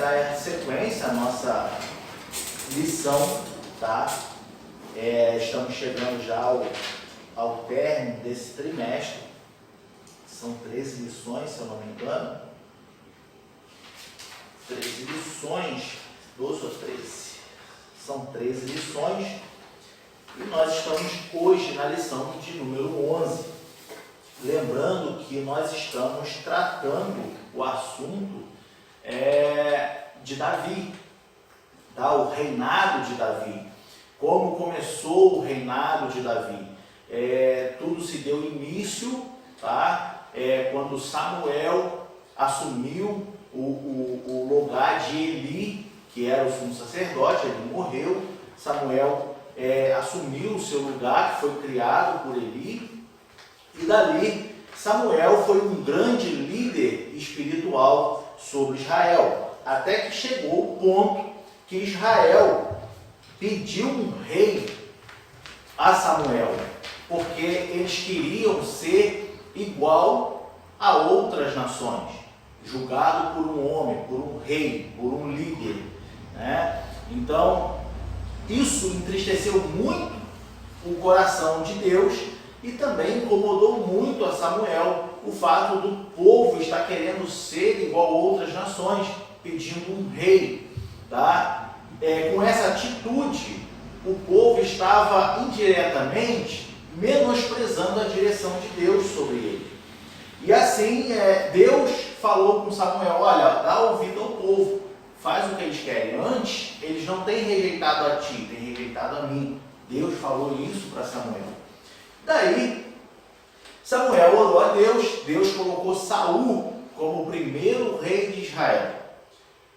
dar sequência à nossa lição, tá? Estamos chegando já ao término desse trimestre. São 13 lições, se eu não me engano. 13 lições, 12 ou 13. São 13 lições. E nós estamos hoje na lição de número 11. Lembrando que nós estamos tratando o assunto de Davi, tá? O reinado de Davi. Como começou o reinado de Davi. Tudo se deu início, tá? Quando Samuel assumiu o lugar de Eli, que era o sumo sacerdote. Ele morreu. Samuel assumiu o seu lugar, que foi criado por Eli. E dali, Samuel foi um grande líder espiritual sobre Israel. Até que chegou o ponto que Israel pediu um rei a Samuel, porque eles queriam ser igual a outras nações, julgado por um homem, por um rei, por um líder, né? Então, isso entristeceu muito o coração de Deus e também incomodou muito a Samuel o fato do povo estar querendo ser igual a outras nações, pedindo um rei, tá? Com essa atitude, o povo estava indiretamente menosprezando a direção de Deus sobre ele. E assim, Deus falou com Samuel: olha, dá ouvido ao povo, faz o que eles querem. Antes, eles não têm rejeitado a ti, têm rejeitado a mim. Deus falou isso para Samuel. Daí, Samuel orou a Deus. Deus colocou Saul como o primeiro rei de Israel,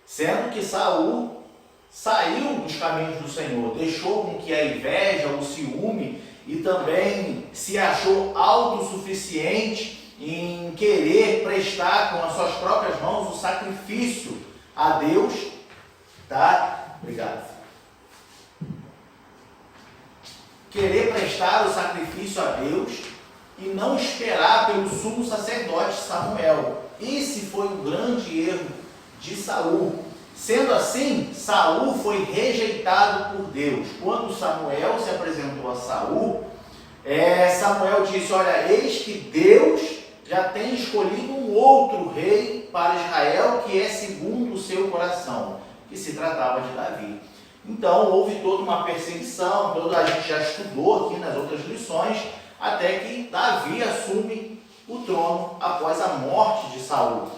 sendo que Saul saiu dos caminhos do Senhor, deixou com que a inveja, o ciúme e também se achou autossuficiente em querer prestar com as suas próprias mãos o sacrifício a Deus, tá? Obrigado. Querer prestar o sacrifício a Deus e não esperar pelo sumo sacerdote Samuel. Esse foi o grande erro de Saul. Sendo assim, Saul foi rejeitado por Deus. Quando Samuel se apresentou a Saul, Samuel disse: olha, eis que Deus já tem escolhido um outro rei para Israel, que é segundo o seu coração, que se tratava de Davi. Então houve toda uma perseguição, a gente já estudou aqui nas outras lições, até que Davi assume o trono após a morte de Saul,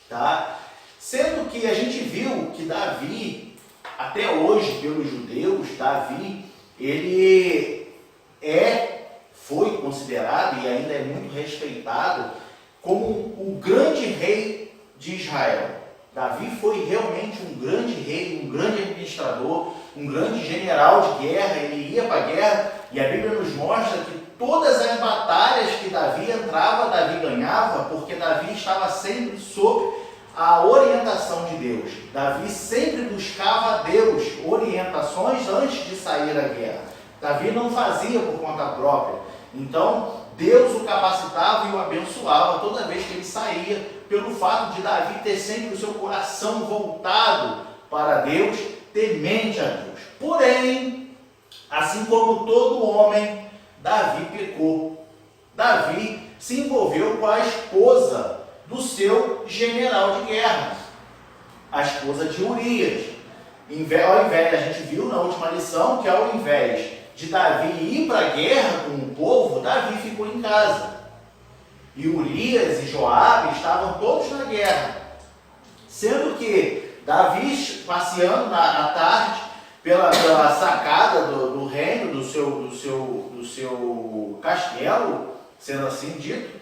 tá? Sendo que a gente viu que Davi, até hoje pelos judeus, Davi, ele foi considerado e ainda é muito respeitado como o grande rei de Israel. Davi foi realmente um grande rei, um grande administrador, um grande general de guerra. Ele ia para a guerra e a Bíblia nos mostra que todas as batalhas que Davi entrava, Davi ganhava, porque Davi estava sempre sob a orientação de Deus. Davi sempre buscava a Deus orientações antes de sair à guerra. Davi não fazia por conta própria. Então, Deus o capacitava e o abençoava toda vez que ele saía, pelo fato de Davi ter sempre o seu coração voltado para Deus, temente a Deus. Porém, assim como todo homem, Davi pecou. Davi se envolveu com a esposa do seu general de guerra, a esposa de Urias. Ao invés, a gente viu na última lição que ao invés de Davi ir para a guerra com o povo, Davi ficou em casa. E Urias e Joabe estavam todos na guerra. Sendo que Davi, passeando à tarde pela sacada do reino, do seu castelo, sendo assim dito,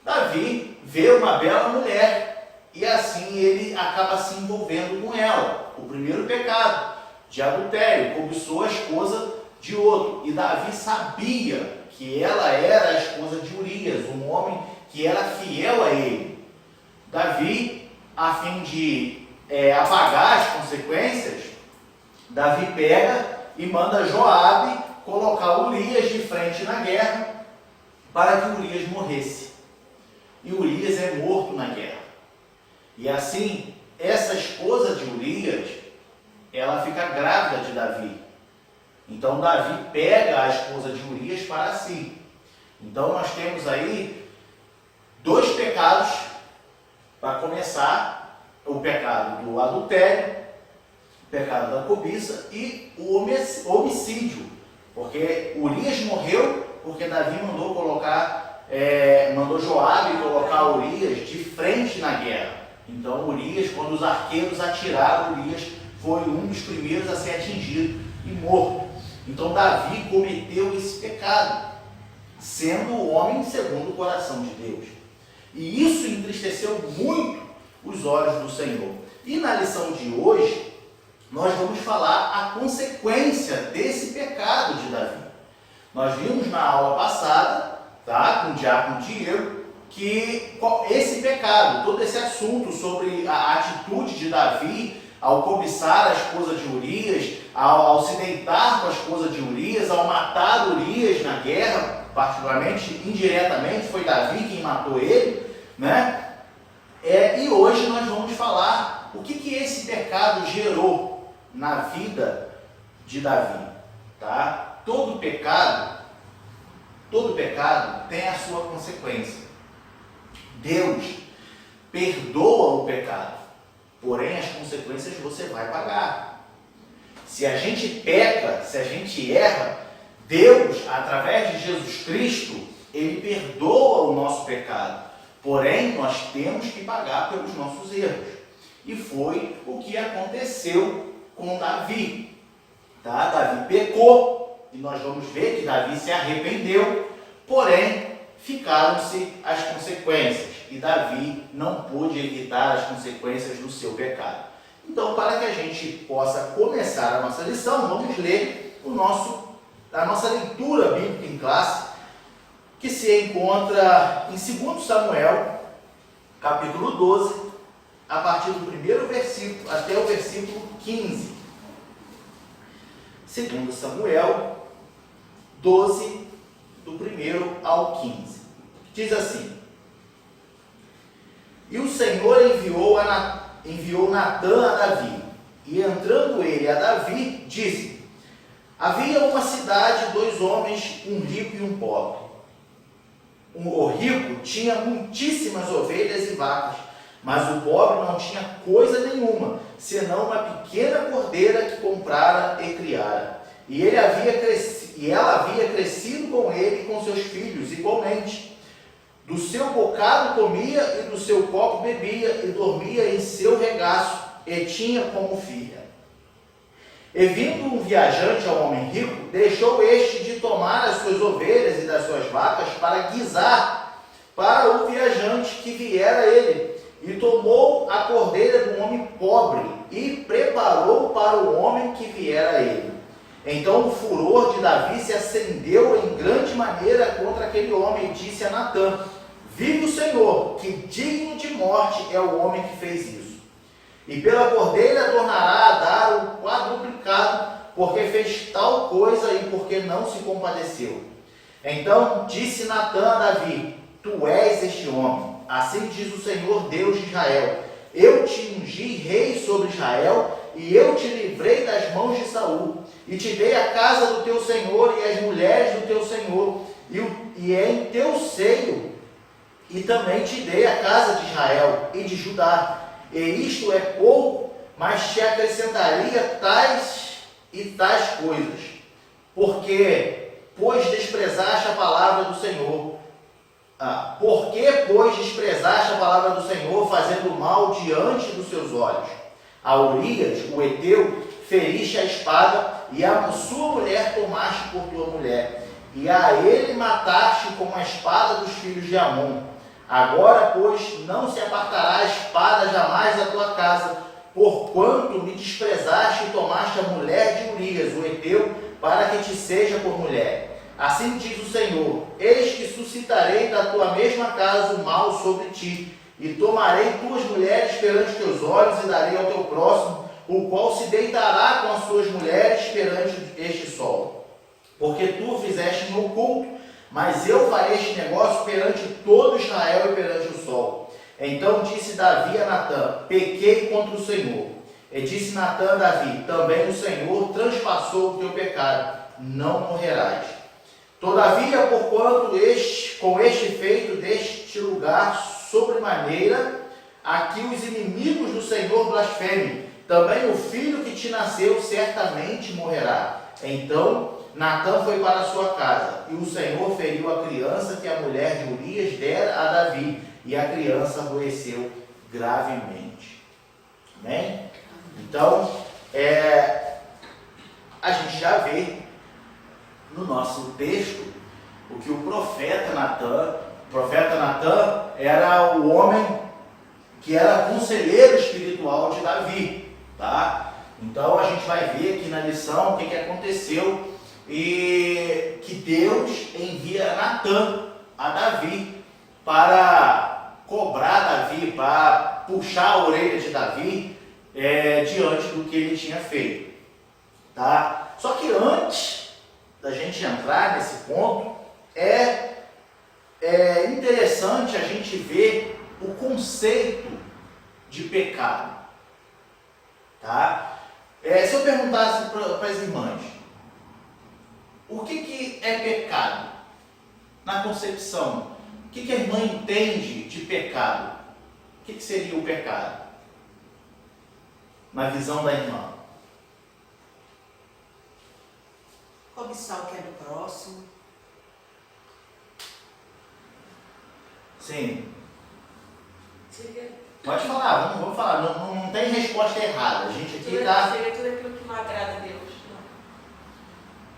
Davi vê uma bela mulher e assim ele acaba se envolvendo com ela. O primeiro pecado de adultério, cobiçou a esposa de outro. E Davi sabia que ela era a esposa de Urias, um homem que era fiel a ele. Davi, a fim de apagar as consequências, Davi pega e manda Joabe colocar Urias de frente na guerra para que Urias morresse. E Urias é morto na guerra. E assim, essa esposa de Urias, ela fica grávida de Davi. Então Davi pega a esposa de Urias para si. Então nós temos aí dois pecados para começar: o pecado do adultério, o pecado da cobiça e o homicídio, porque Urias morreu porque Davi mandou mandou Joabe colocar Urias de frente na guerra. Então Urias, quando os arqueiros atiraram, Urias foi um dos primeiros a ser atingido e morto. Então Davi cometeu esse pecado, sendo o homem segundo o coração de Deus. E isso entristeceu muito os olhos do Senhor. E na lição de hoje, nós vamos falar a consequência desse pecado de Davi. Nós vimos na aula passada, com o diácono Diego, que esse pecado, todo esse assunto sobre a atitude de Davi ao cobiçar a esposa de Urias, ao se deitar com a esposa de Urias, ao matar Urias na guerra, particularmente, indiretamente, foi Davi quem matou ele, né? E hoje nós vamos falar o que esse pecado gerou na vida de Davi, tá? Todo pecado tem a sua consequência. Deus perdoa o pecado, porém as consequências você vai pagar. Se a gente peca, se a gente erra, Deus, através de Jesus Cristo, Ele perdoa o nosso pecado. Porém, nós temos que pagar pelos nossos erros. E foi o que aconteceu com Davi. Tá? Davi pecou, e nós vamos ver que Davi se arrependeu, porém, ficaram-se as consequências. E Davi não pôde evitar as consequências do seu pecado. Então, para que a gente possa começar a nossa lição, vamos ler a nossa leitura bíblica em classe, que se encontra em 2 Samuel, capítulo 12, a partir do primeiro versículo até o versículo 15. 2 Samuel 12, do 1 ao 15. Diz assim: E o Senhor enviou Natã a Davi, e entrando ele a Davi, disse: Havia uma cidade, 2 homens, um rico e um pobre. O rico tinha muitíssimas ovelhas e vacas, mas o pobre não tinha coisa nenhuma, senão uma pequena cordeira que comprara e criara. E ela havia crescido com ele e com seus filhos igualmente. Do seu bocado comia e do seu copo bebia, e dormia em seu regaço, e tinha como filha. E vindo um viajante ao homem rico, deixou este de tomar as suas ovelhas e das suas vacas para guisar para o viajante que viera a ele, e tomou a cordeira do homem pobre e preparou para o homem que viera a ele. Então o furor de Davi se acendeu em grande maneira contra aquele homem, e disse a Natã: Vive o Senhor, que digno de morte é o homem que fez isso. E pela cordeira tornará a dar o quadruplicado, porque fez tal coisa e porque não se compadeceu. Então disse Natã a Davi: Tu és este homem. Assim diz o Senhor Deus de Israel: Eu te ungi rei sobre Israel, e eu te livrei das mãos de Saul, e te dei a casa do teu senhor e as mulheres do teu senhor, e é em teu seio, e também te dei a casa de Israel e de Judá. E isto é pouco, mas te acrescentaria tais coisas. Porque, pois, desprezaste a palavra do Senhor. Pois, desprezaste a palavra do Senhor, fazendo mal diante dos seus olhos? A Urias, o heteu, feriste a espada, e a sua mulher tomaste por tua mulher. E a ele mataste com a espada dos filhos de Amon. Agora, pois, não se apartará a espada jamais da tua casa, porquanto me desprezaste e tomaste a mulher de Urias, o heteu, para que te seja por mulher. Assim diz o Senhor: Eis que suscitarei da tua mesma casa o mal sobre ti, e tomarei tuas mulheres perante teus olhos, e darei ao teu próximo, o qual se deitará com as suas mulheres perante este sol. Porque tu fizeste no oculto, mas eu farei este negócio perante todo Israel e perante o sol. Então disse Davi a Natã: pequei contra o Senhor. E disse Natã a Davi: também o Senhor transpassou o teu pecado, não morrerás. Todavia, porquanto com este feito deste lugar sobremaneira, aqui os inimigos do Senhor blasfemem, também o filho que te nasceu certamente morrerá. Então Natã foi para a sua casa, e o Senhor feriu a criança que a mulher de Urias dera a Davi, e a criança adoeceu gravemente. Amém? Então, a gente já vê no nosso texto o que o profeta Natã era o homem que era conselheiro espiritual de Davi, tá? Então a gente vai ver aqui na lição o que aconteceu e que Deus envia Natã a Davi para cobrar Davi, para puxar a orelha de Davi diante do que ele tinha feito, tá? Só que antes da gente entrar nesse ponto, é interessante a gente ver o conceito de pecado, tá? Se eu perguntasse para as irmãs, o que é pecado? Na concepção, o que a irmã entende de pecado? O que seria o pecado? Na visão da irmã. Cobiçar o que é do próximo. Sim. Seria... Pode falar, vamos falar. Não tem resposta errada. A gente aqui está... Seria tudo aquilo que não agrada a Deus. Não.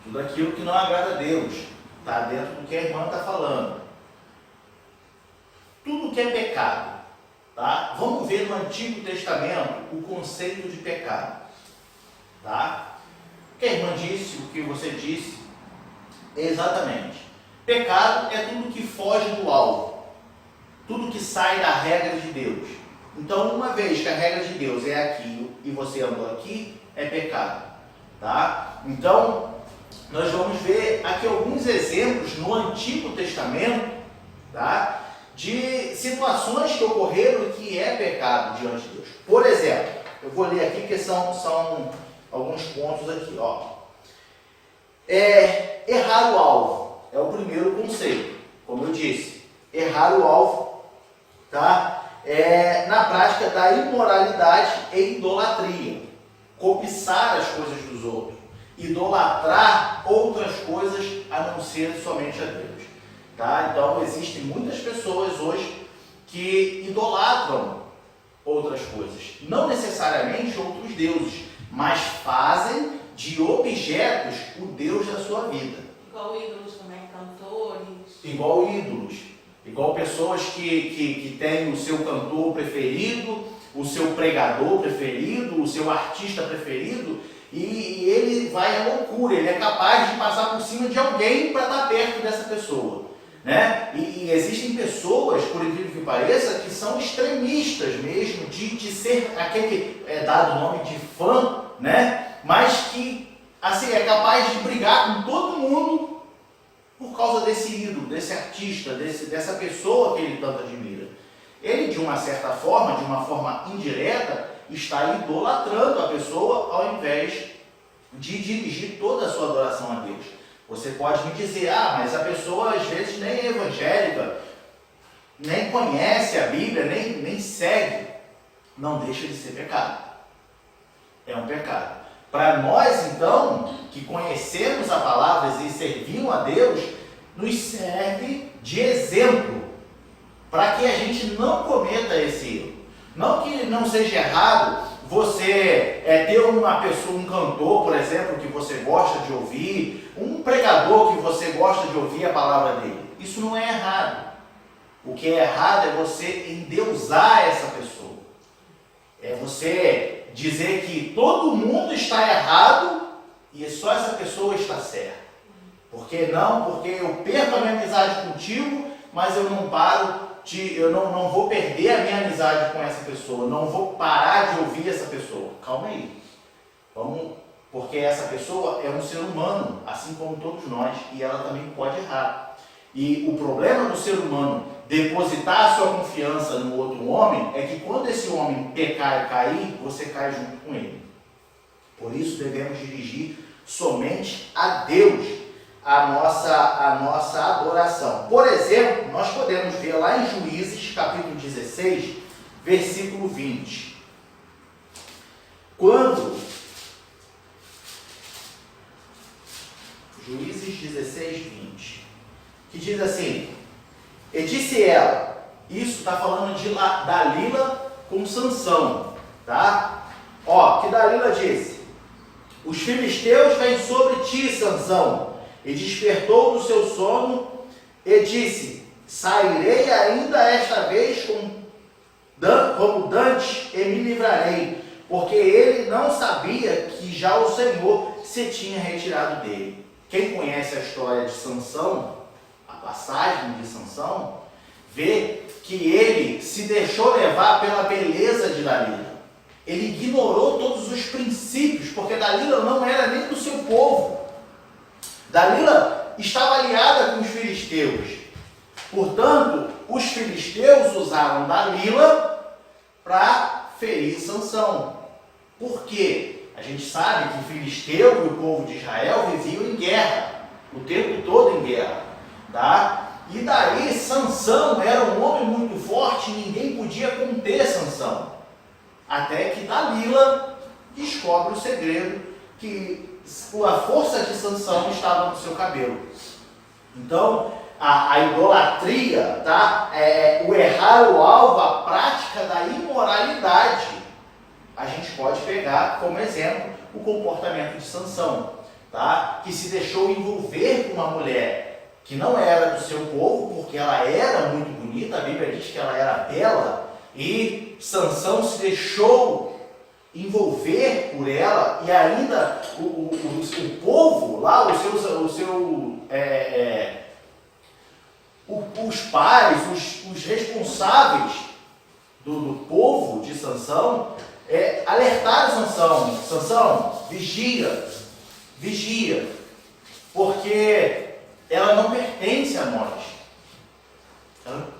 Tudo aquilo que não agrada a Deus. Está dentro do que a irmã está falando. Tudo que é pecado. Tá? Vamos ver no Antigo Testamento o conceito de pecado. Tá? O que a irmã disse, o que você disse, exatamente. Pecado é tudo que foge do alvo. Tudo que sai da regra de Deus. Então, uma vez que a regra de Deus é aqui e você andou aqui, é pecado. Tá? Então, nós vamos ver aqui alguns exemplos no Antigo Testamento, tá? De situações que ocorreram e que é pecado diante de Deus. Por exemplo, eu vou ler aqui que são alguns pontos aqui. Ó. Errar o alvo é o primeiro conceito, como eu disse. Errar o alvo, tá? Na prática da imoralidade e idolatria. Cobiçar as coisas dos outros. Idolatrar outras coisas a não ser somente a Deus. Tá? Então, existem muitas pessoas hoje que idolatram outras coisas. Não necessariamente outros deuses, mas fazem de objetos o Deus da sua vida. Igual ídolos também, cantores. Igual ídolos. Igual pessoas que têm o seu cantor preferido, o seu pregador preferido, o seu artista preferido, e ele vai à loucura, ele é capaz de passar por cima de alguém para estar perto dessa pessoa. Né? E existem pessoas, por incrível que pareça, que são extremistas mesmo, de ser aquele dado nome de fã, né? Mas que assim, é capaz de brigar com todo mundo por causa desse ídolo, desse artista, dessa pessoa que ele tanto admira. Ele, de uma certa forma, de uma forma indireta, está idolatrando a pessoa ao invés de dirigir toda a sua adoração a Deus. Você pode me dizer, mas a pessoa às vezes nem é evangélica, nem conhece a Bíblia, nem segue. Não deixa de ser pecado. É um pecado. Para nós, então, que conhecemos a palavra e servimos a Deus, nos serve de exemplo para que a gente não cometa esse erro. Não que não seja errado você ter uma pessoa, um cantor, por exemplo, que você gosta de ouvir, um pregador que você gosta de ouvir a palavra dele. Isso não é errado. O que é errado é você endeusar essa pessoa. É você dizer que todo mundo está errado e só essa pessoa está certa. Por que não? Porque eu perco a minha amizade contigo, mas eu não paro eu não vou perder a minha amizade com essa pessoa, não vou parar de ouvir essa pessoa. Calma aí. Porque essa pessoa é um ser humano, assim como todos nós, e ela também pode errar. E o problema do ser humano depositar a sua confiança no outro homem, é que quando esse homem pecar e cair, você cai junto com ele. Por isso devemos dirigir somente a Deus a nossa adoração. Por exemplo, nós podemos ver lá em Juízes, capítulo 16, versículo 20. Quando Juízes 16, 20, que diz assim: e disse ela, isso está falando de Dalila com Sansão, tá? Ó, que Dalila disse: os filisteus vêm sobre ti, Sansão, e despertou do seu sono e disse: sairei ainda esta vez como dantes e me livrarei, porque ele não sabia que já o Senhor se tinha retirado dele. Quem conhece a história de Sansão, a passagem de Sansão, vê que ele se deixou levar pela beleza de Dalila. Ele ignorou todos os princípios, porque Dalila não era nem do seu povo. Dalila estava aliada com os filisteus. Portanto, os filisteus usaram Dalila para ferir Sansão. Por quê? A gente sabe que o filisteu e o povo de Israel viviam em guerra, o tempo todo em guerra, tá? E daí Sansão era um homem muito forte, ninguém podia conter Sansão. Até que Dalila descobre o segredo, que a força de Sansão estava no seu cabelo. Então, a idolatria, tá? O errar o alvo, a prática da imoralidade. A gente pode pegar como exemplo o comportamento de Sansão, tá? Que se deixou envolver com uma mulher que não era do seu povo, porque ela era muito bonita, a Bíblia diz que ela era bela, e Sansão se deixou envolver por ela, e ainda o povo lá, os pais, os responsáveis do povo de Sansão, alertaram Sansão: Sansão, vigia, porque ela não pertence a nós.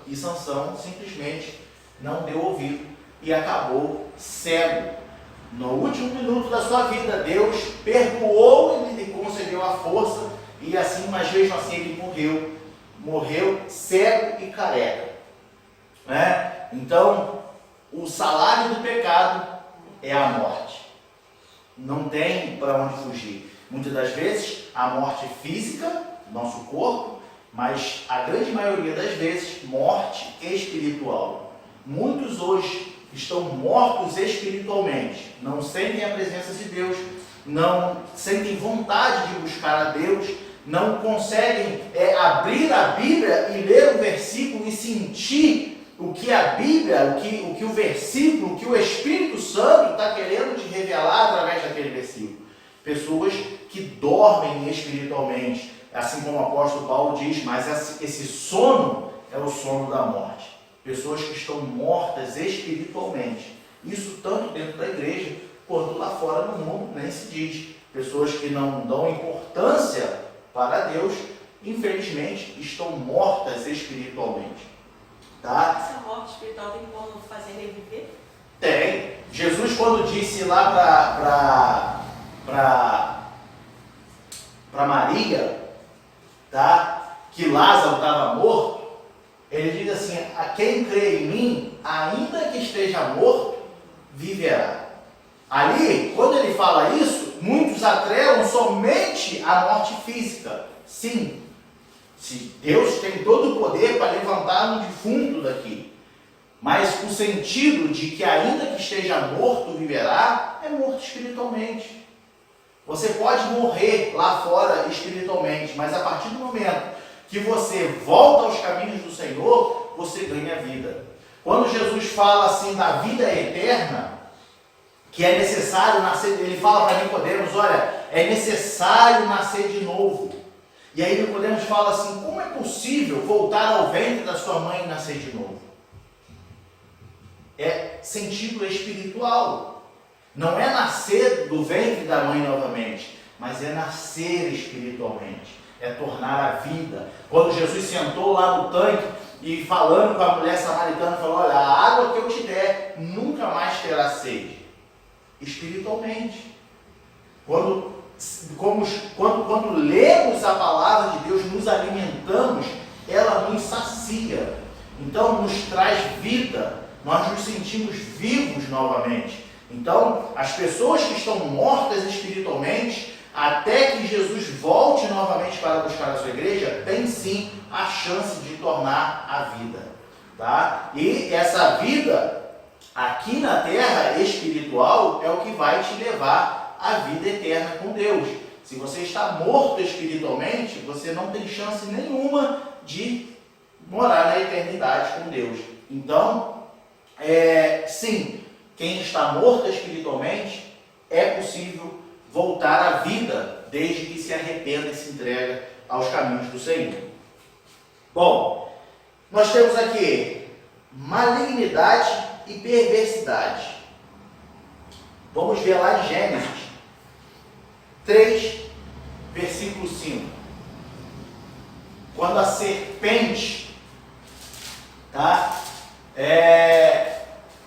E Sansão simplesmente não deu ouvido e acabou cego. No último minuto da sua vida, Deus perdoou e lhe concedeu a força, e assim, mas mesmo assim ele morreu cego e careca, né? Então, o salário do pecado é a morte. Não tem para onde fugir. Muitas das vezes, a morte física, nosso corpo, mas a grande maioria das vezes, morte espiritual. Muitos hoje estão mortos espiritualmente, não sentem a presença de Deus, não sentem vontade de buscar a Deus, não conseguem abrir a Bíblia e ler o versículo e sentir o que a Bíblia, o que o versículo, o que o Espírito Santo está querendo te revelar através daquele versículo. Pessoas que dormem espiritualmente, assim como o apóstolo Paulo diz, mas esse sono é o sono da morte. Pessoas que estão mortas espiritualmente. Isso tanto dentro da igreja, quanto lá fora no mundo, nem se diz. Pessoas que não dão importância para Deus, infelizmente, estão mortas espiritualmente. Tá? Essa morte espiritual tem como fazer reviver? Tem. Jesus, quando disse lá para Maria, tá, que Lázaro estava morto, ele diz assim: a quem crê em mim, ainda que esteja morto, viverá. Ali, quando ele fala isso, muitos atrelam somente a morte física. Sim, se Deus tem todo o poder para levantar um defunto daqui, mas o sentido de que ainda que esteja morto, viverá, é morto espiritualmente. Você pode morrer lá fora espiritualmente, mas a partir do momento que você volta aos caminhos do Senhor, você ganha vida. Quando Jesus fala assim da vida eterna, que é necessário nascer, ele fala para Nicodemos: olha, é necessário nascer de novo. E aí Nicodemos fala assim: como é possível voltar ao ventre da sua mãe e nascer de novo? É sentido espiritual. Não é nascer do ventre da mãe novamente, mas é nascer espiritualmente. É tornar a vida. Quando Jesus sentou lá no tanque e falando com a mulher samaritana, falou: olha, a água que eu te der nunca mais terá sede. Espiritualmente. Quando lemos a palavra de Deus, nos alimentamos, ela nos sacia. Então, nos traz vida. Nós nos sentimos vivos novamente. Então, as pessoas que estão mortas espiritualmente, até que Jesus volte novamente para buscar a sua igreja, tem sim a chance de tornar a vida. Tá? E essa vida, aqui na terra espiritual, é o que vai te levar à vida eterna com Deus. Se você está morto espiritualmente, você não tem chance nenhuma de morar na eternidade com Deus. Então, sim, quem está morto espiritualmente, é possível voltar à vida, desde que se arrependa e se entrega aos caminhos do Senhor. Bom, nós temos aqui malignidade e perversidade. Vamos ver lá em Gênesis 3, versículo 5. Quando a serpente,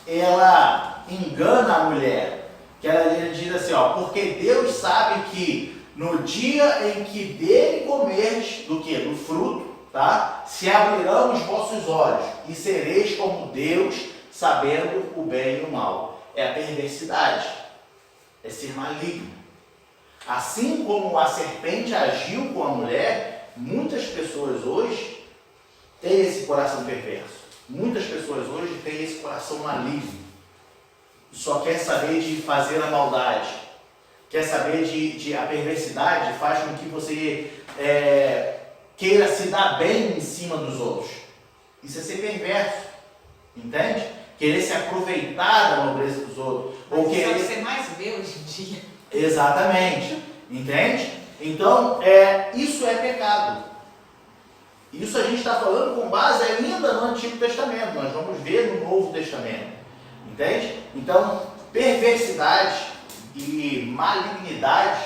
ela engana a mulher, que ela diz assim, porque Deus sabe que no dia em que dele comerdes, do que? Do fruto, se abrirão os vossos olhos e sereis como Deus, sabendo o bem e o mal. É a perversidade, é ser maligno. Assim como a serpente agiu com a mulher, muitas pessoas hoje têm esse coração perverso. Muitas pessoas hoje têm esse coração maligno. Só quer saber de fazer a maldade. Quer saber a perversidade faz com que você queira se dar bem em cima dos outros. Isso é ser perverso. Entende? Querer se aproveitar da nobreza dos outros. Ou querer... Isso é o que você mais vê hoje em dia. Exatamente. Entende? Então, isso é pecado. Isso a gente está falando com base ainda no Antigo Testamento. Nós vamos ver no Novo Testamento. Entende? Então, perversidade e malignidade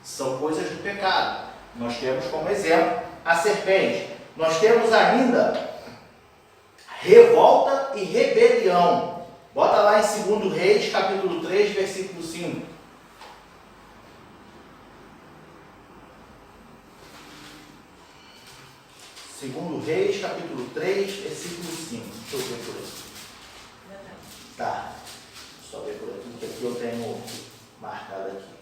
são coisas do pecado. Nós temos como exemplo a serpente. Nós temos ainda revolta e rebelião. Bota lá em 2 Reis, capítulo 3, versículo 5. 2 Reis, capítulo 3, versículo 5. Deixa eu ver por aqui. Tá. Só ver por aqui, que aqui eu tenho marcado aqui.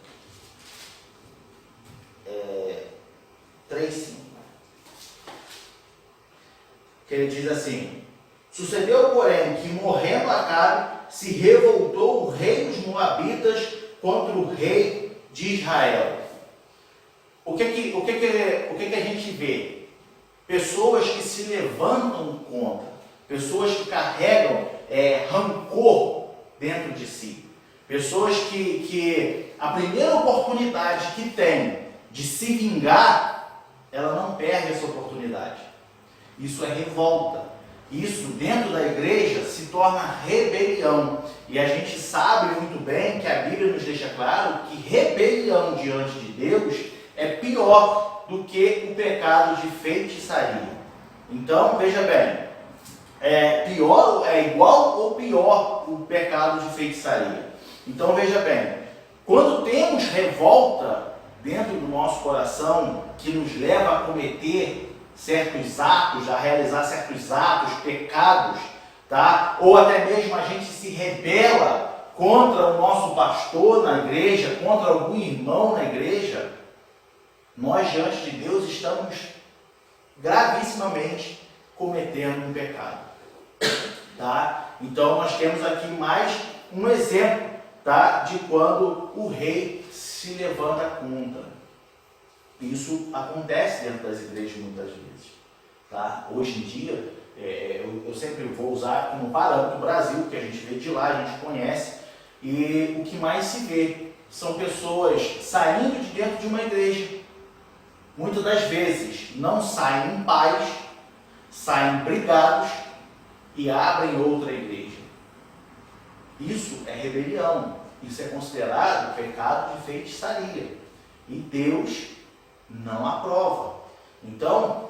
3, 5. Que ele diz assim: sucedeu, porém, que morrendo Acabe, se revoltou o rei dos Moabitas contra o rei de Israel. O que a gente vê? Pessoas que se levantam contra, pessoas que carregam rancor dentro de si, pessoas que a primeira oportunidade que tem de se vingar, ela não perde essa oportunidade. Isso é revolta. Isso dentro da igreja se torna rebelião. E a gente sabe muito bem que a Bíblia nos deixa claro que rebelião diante de Deus é pior do que o pecado de feitiçaria. Então, veja bem, é igual ou pior o pecado de feitiçaria. Então, veja bem, quando temos revolta dentro do nosso coração, que nos leva a cometer certos atos, a realizar certos atos, pecados, ou até mesmo a gente se rebela contra o nosso pastor na igreja, contra algum irmão na igreja, nós diante de Deus estamos gravissimamente cometendo um pecado. Então nós temos aqui mais um exemplo de quando o rei se levanta contra. Isso acontece dentro das igrejas muitas vezes. Hoje em dia, eu sempre vou usar como parâmetro o Brasil, que a gente vê de lá, a gente conhece, e o que mais se vê são pessoas saindo de dentro de uma igreja. Muitas das vezes não saem em paz, saem brigados e abrem outra igreja. Isso é rebelião, isso é considerado pecado de feitiçaria. E Deus não aprova. Então,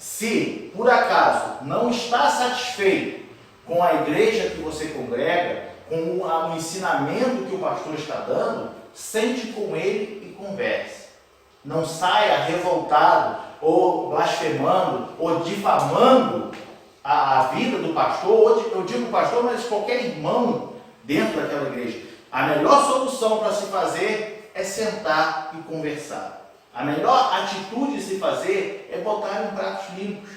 Se, por acaso, não está satisfeito com a igreja que você congrega, com o ensinamento que o pastor está dando, sente com ele e converse. Não saia revoltado, ou blasfemando, ou difamando a vida do pastor, ou eu digo pastor, mas qualquer irmão dentro daquela igreja. A melhor solução para se fazer é sentar e conversar. A melhor atitude de se fazer é botar em pratos limpos.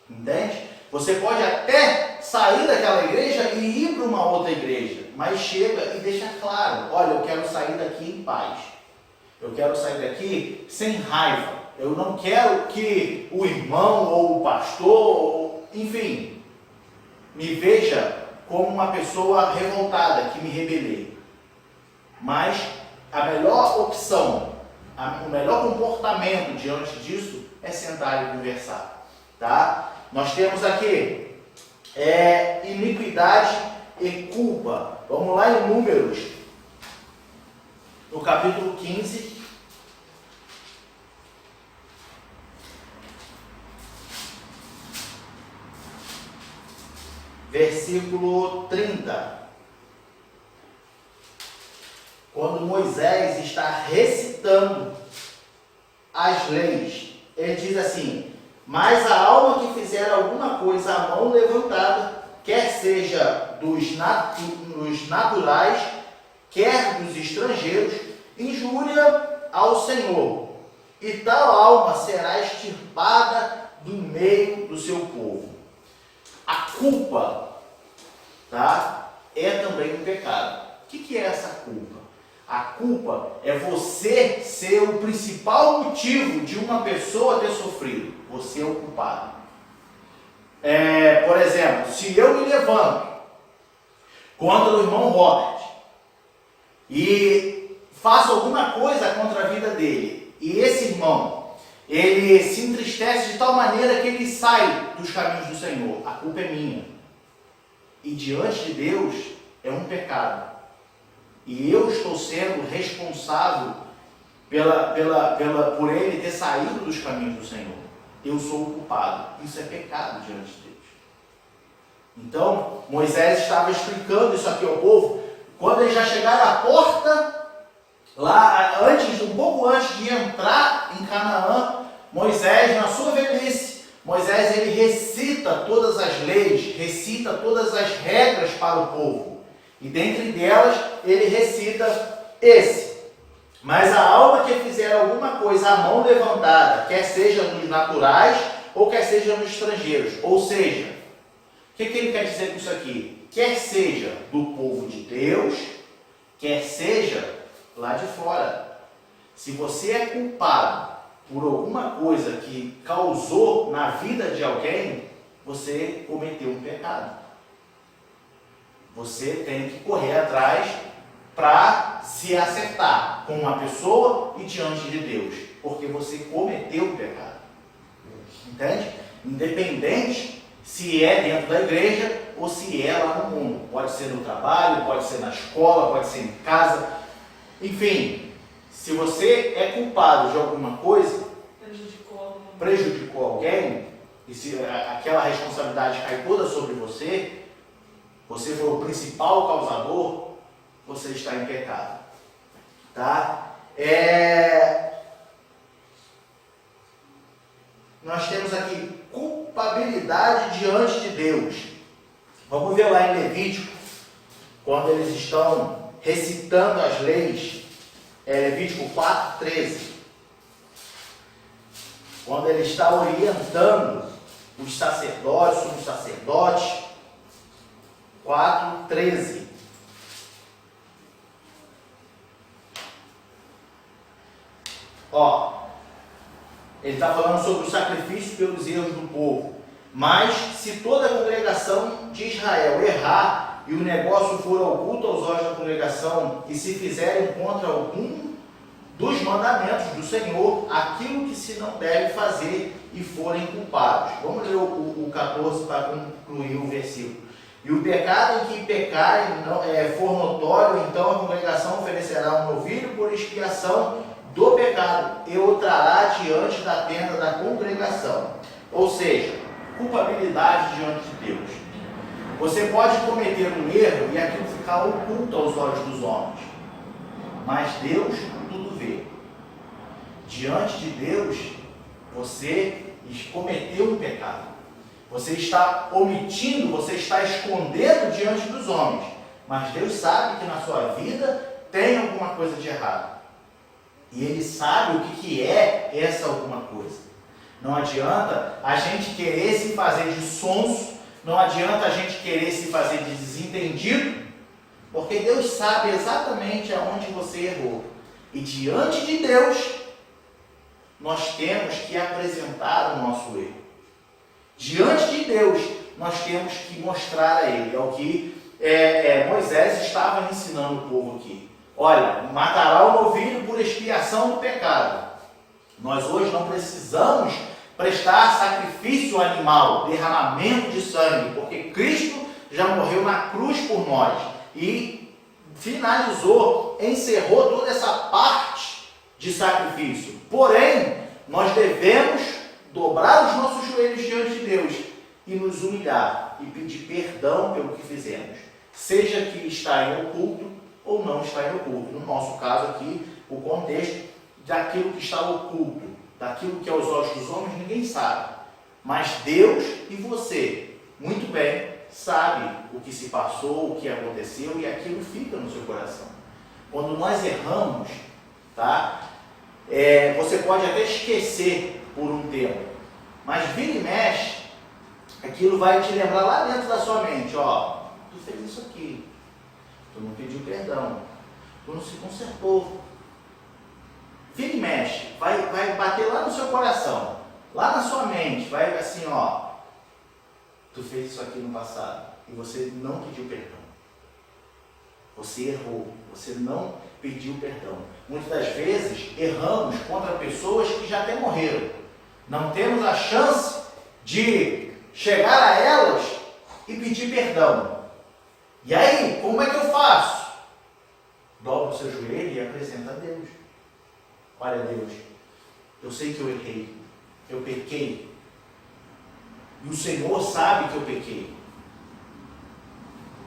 Entende? Você pode até sair daquela igreja e ir para uma outra igreja, mas chega e deixa claro: olha, eu quero sair daqui em paz. Eu quero sair daqui sem raiva. Eu não quero que o irmão ou o pastor, enfim, me veja como uma pessoa revoltada, que me rebelei. Mas a melhor opção, o melhor comportamento diante disso é sentar e conversar. Tá? Nós temos aqui iniquidade e culpa. Vamos lá em Números, no capítulo 15. Versículo 30. Quando Moisés está recitando as leis, ele diz assim: mas a alma que fizer alguma coisa à mão levantada, quer seja dos naturais, quer dos estrangeiros, injúria ao Senhor, e tal alma será extirpada do meio do seu povo. A culpa, tá, é também um pecado. O que é essa culpa? A culpa é você ser o principal motivo de uma pessoa ter sofrido. Você é o culpado. Por exemplo, se eu me levanto contra o irmão Robert e faço alguma coisa contra a vida dele, e esse irmão, ele se entristece de tal maneira que ele sai dos caminhos do Senhor, a culpa é minha. E diante de Deus é um pecado. E eu estou sendo responsável por ele ter saído dos caminhos do Senhor. Eu sou o culpado. Isso é pecado diante de Deus. Então, Moisés estava explicando isso aqui ao povo. Quando eles já chegaram à porta, lá um pouco antes de entrar em Canaã, Moisés, na sua velhice, Moisés ele recita todas as leis, recita todas as regras para o povo. E dentre delas, ele recita esse: mas a alma que fizer alguma coisa à mão levantada, quer seja nos naturais ou quer seja nos estrangeiros. Ou seja, o que ele quer dizer com isso aqui? Quer seja do povo de Deus, quer seja lá de fora. Se você é culpado por alguma coisa que causou na vida de alguém, você cometeu um pecado. Você tem que correr atrás para se acertar com uma pessoa e diante de Deus, porque você cometeu um pecado. Entende? Independente se é dentro da igreja ou se é lá no mundo. Pode ser no trabalho, pode ser na escola, pode ser em casa. Enfim, se você é culpado de alguma coisa, prejudicou alguém, e se aquela responsabilidade cai toda sobre você, você foi o principal causador, você está em pecado. Tá? Nós temos aqui culpabilidade diante de Deus. Vamos ver lá em Levítico, quando eles estão recitando as leis, Levítico 4:13. Quando ele está orientando os sacerdotes, sumos sacerdotes, 4:13. Ele está falando sobre o sacrifício pelos erros do povo. Mas se toda a congregação de Israel errar e o negócio for oculto aos olhos da congregação e se fizerem contra algum dos mandamentos do Senhor, aquilo que se não deve fazer e forem culpados. Vamos ler o 14 para concluir o versículo. E o pecado em que pecarem for notório, então a congregação oferecerá um novilho por expiação do pecado e o trará diante da tenda da congregação. Ou seja, culpabilidade diante de Deus. Você pode cometer um erro e aquilo ficar oculto aos olhos dos homens, mas Deus tudo vê. Diante de Deus, você cometeu um pecado. Você está omitindo, você está escondendo diante dos homens. Mas Deus sabe que na sua vida tem alguma coisa de errado. E Ele sabe o que é essa alguma coisa. Não adianta a gente querer se fazer de sonso, não adianta a gente querer se fazer de desentendido, porque Deus sabe exatamente aonde você errou. E diante de Deus, nós temos que apresentar o nosso erro. Diante de Deus, nós temos que mostrar a Ele. É o que Moisés estava ensinando o povo aqui. Olha, matará o novilho por expiação do pecado. Nós hoje não precisamos prestar sacrifício animal, derramamento de sangue, porque Cristo já morreu na cruz por nós e finalizou, encerrou toda essa parte de sacrifício. Porém, nós devemos dobrar os nossos joelhos diante de Deus e nos humilhar e pedir perdão pelo que fizemos, seja que está em oculto ou não está em oculto. No nosso caso aqui, o contexto daquilo que está oculto, daquilo que aos olhos dos homens ninguém sabe, mas Deus e você, muito bem, sabe o que se passou, o que aconteceu, e aquilo fica no seu coração. Quando nós erramos, tá? Você pode até esquecer por um tempo, mas vira e mexe, aquilo vai te lembrar lá dentro da sua mente, ó, tu fez isso aqui, tu não pediu perdão, tu não se consertou. Vira e mexe, vai bater lá no seu coração, lá na sua mente, vai assim, ó, tu fez isso aqui no passado e você não pediu perdão. Você errou, você não pediu perdão. Muitas das vezes erramos contra pessoas que já até morreram. Não temos a chance de chegar a elas e pedir perdão. E aí, como é que eu faço? Dobra o seu joelho e apresenta a Deus. Olha, Deus, eu sei que eu errei, eu pequei. E o Senhor sabe que eu pequei.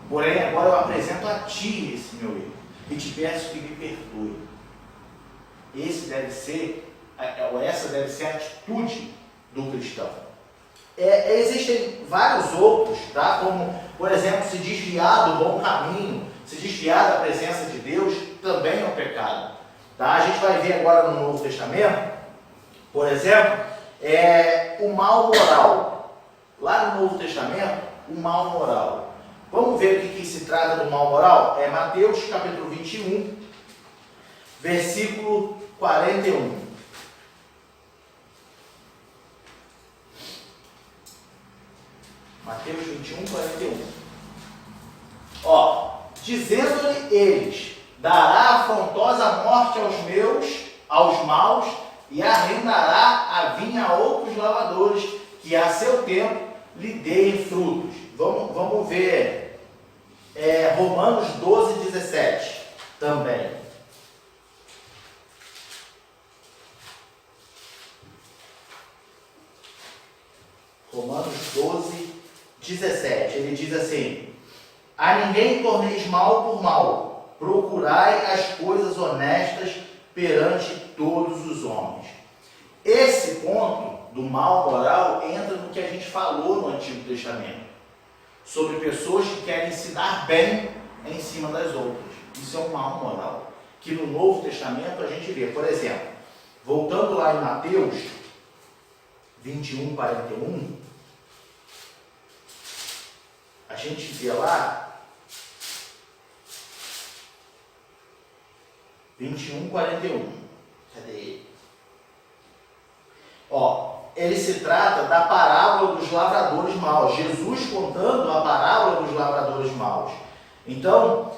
Porém, agora eu apresento a Ti esse meu erro e te peço que me perdoe. Essa deve ser a atitude do cristão. Existem vários outros, tá? Como, por exemplo, se desviar do bom caminho, se desviar da presença de Deus, também é um pecado. Tá? A gente vai ver agora no Novo Testamento, por exemplo, o mal moral. Lá no Novo Testamento, o mal moral. Vamos ver o que se trata do mal moral? É Mateus capítulo 21, versículo 41. Mateus 21, 41. Ó, dizendo-lhe eles, dará afrontosa morte aos maus, e arrendará a vinha a outros lavradores, que a seu tempo lhe deem frutos. Vamos ver Romanos 12, 17 também. Romanos 12, 17. Ele diz assim: a ninguém torneis mal por mal, procurai as coisas honestas perante todos os homens. Esse ponto do mal moral entra no que a gente falou no Antigo Testamento, sobre pessoas que querem se dar bem em cima das outras. Isso é um mal moral, que no Novo Testamento a gente vê. Por exemplo, voltando lá em Mateus 21, 41, a gente vê lá 21, 41. Cadê ele? Ó, ele se trata da parábola dos lavradores maus. Jesus contando a parábola dos lavradores maus. Então,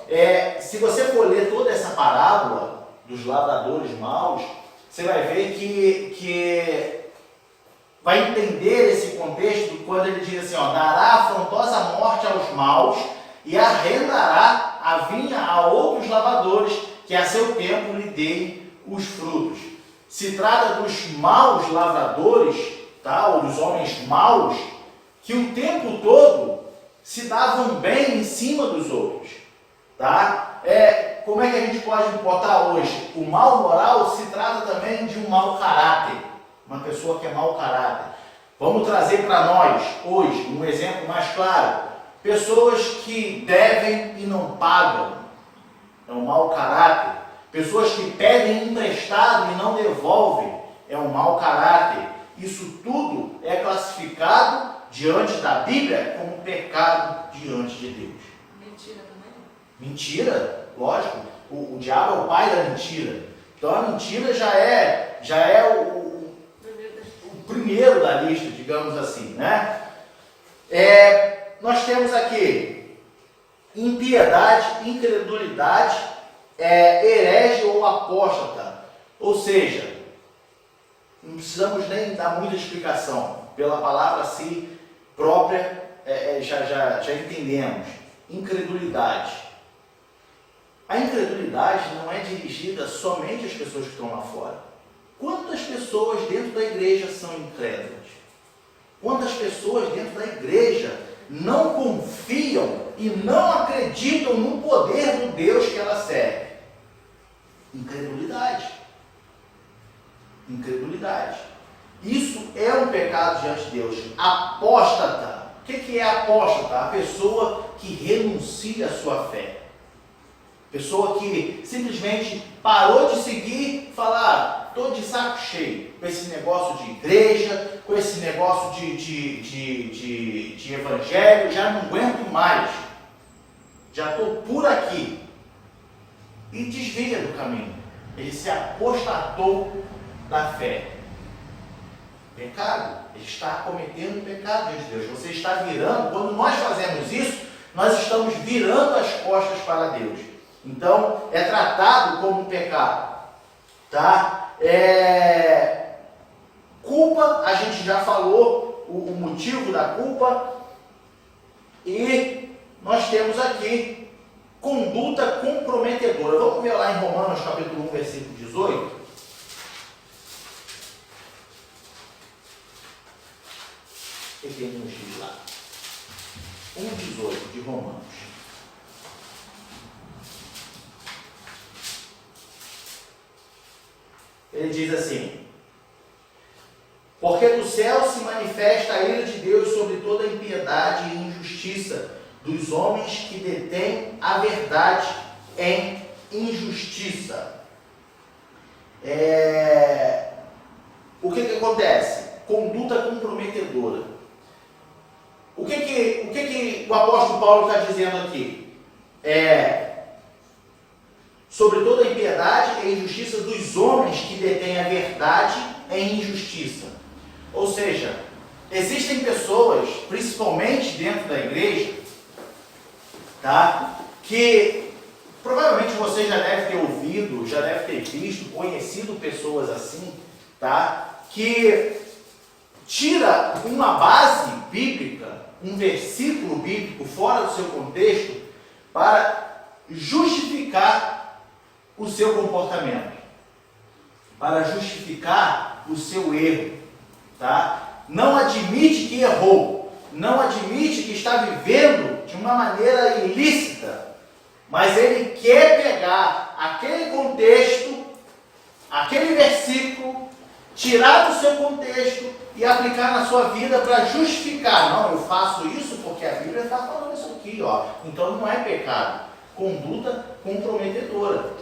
se você for ler toda essa parábola dos lavradores maus, você vai ver que vai entender esse contexto quando ele diz assim, ó, dará afrontosa morte aos maus e arrendará a vinha a outros lavradores, que a seu tempo lhe deem os frutos. Se trata dos maus lavradores tá? Ou dos homens maus, que o tempo todo se davam bem em cima dos outros. Tá? Como é que a gente pode botar hoje? O mal moral se trata também de um mau caráter. Uma pessoa que é mau caráter. Vamos trazer para nós, hoje, um exemplo mais claro. Pessoas que devem e não pagam. É um mau caráter. Pessoas que pedem emprestado e não devolvem. É um mau caráter. Isso tudo é classificado diante da Bíblia como pecado diante de Deus. Mentira também? Mentira, lógico. O diabo é o pai da mentira. Então a mentira já é o primeiro da lista, digamos assim, né? Nós temos aqui impiedade, incredulidade, herege ou apóstata. Ou seja, não precisamos nem dar muita explicação. Pela palavra assim própria, já entendemos. Incredulidade. A incredulidade não é dirigida somente às pessoas que estão lá fora. Quantas pessoas dentro da igreja são incrédulas? Quantas pessoas dentro da igreja não confiam e não acreditam no poder do Deus que ela serve? Incredulidade. Incredulidade. Isso é um pecado diante de Deus. Apóstata. O que é apóstata? A pessoa que renuncia à sua fé. Pessoa que simplesmente parou de seguir, falar, estou de saco cheio com esse negócio de igreja, com esse negócio de evangelho, já não aguento mais. Já estou por aqui. E desvia do caminho. Ele se apostatou da fé. Pecado. Ele está cometendo pecado diante de Deus. Você está virando, quando nós fazemos isso, nós estamos virando as costas para Deus. Então, é tratado como um pecado. Tá? Culpa, a gente já falou o motivo da culpa. E nós temos aqui conduta comprometedora. Vamos ver lá em Romanos capítulo 1, versículo 18. O que ele nos diz lá? 1,18 de Romanos. Ele diz assim: porque do céu se manifesta a ira de Deus sobre toda a impiedade e injustiça dos homens que detêm a verdade em injustiça. O que acontece? Conduta comprometedora. O que o apóstolo Paulo está dizendo aqui? Sobre toda a impiedade e injustiça dos homens que detêm a verdade em injustiça. Ou seja, existem pessoas, principalmente dentro da igreja, tá? Que provavelmente você já deve ter ouvido, já deve ter visto, conhecido pessoas assim, tá? Que tira uma base bíblica, um versículo bíblico fora do seu contexto para justificar o seu comportamento, para justificar o seu erro, tá? Não admite que errou, não admite que está vivendo de uma maneira ilícita, mas ele quer pegar aquele contexto, aquele versículo, tirar do seu contexto e aplicar na sua vida para justificar. Não, eu faço isso porque a Bíblia está falando isso aqui, ó. Então não é pecado. Conduta comprometedora.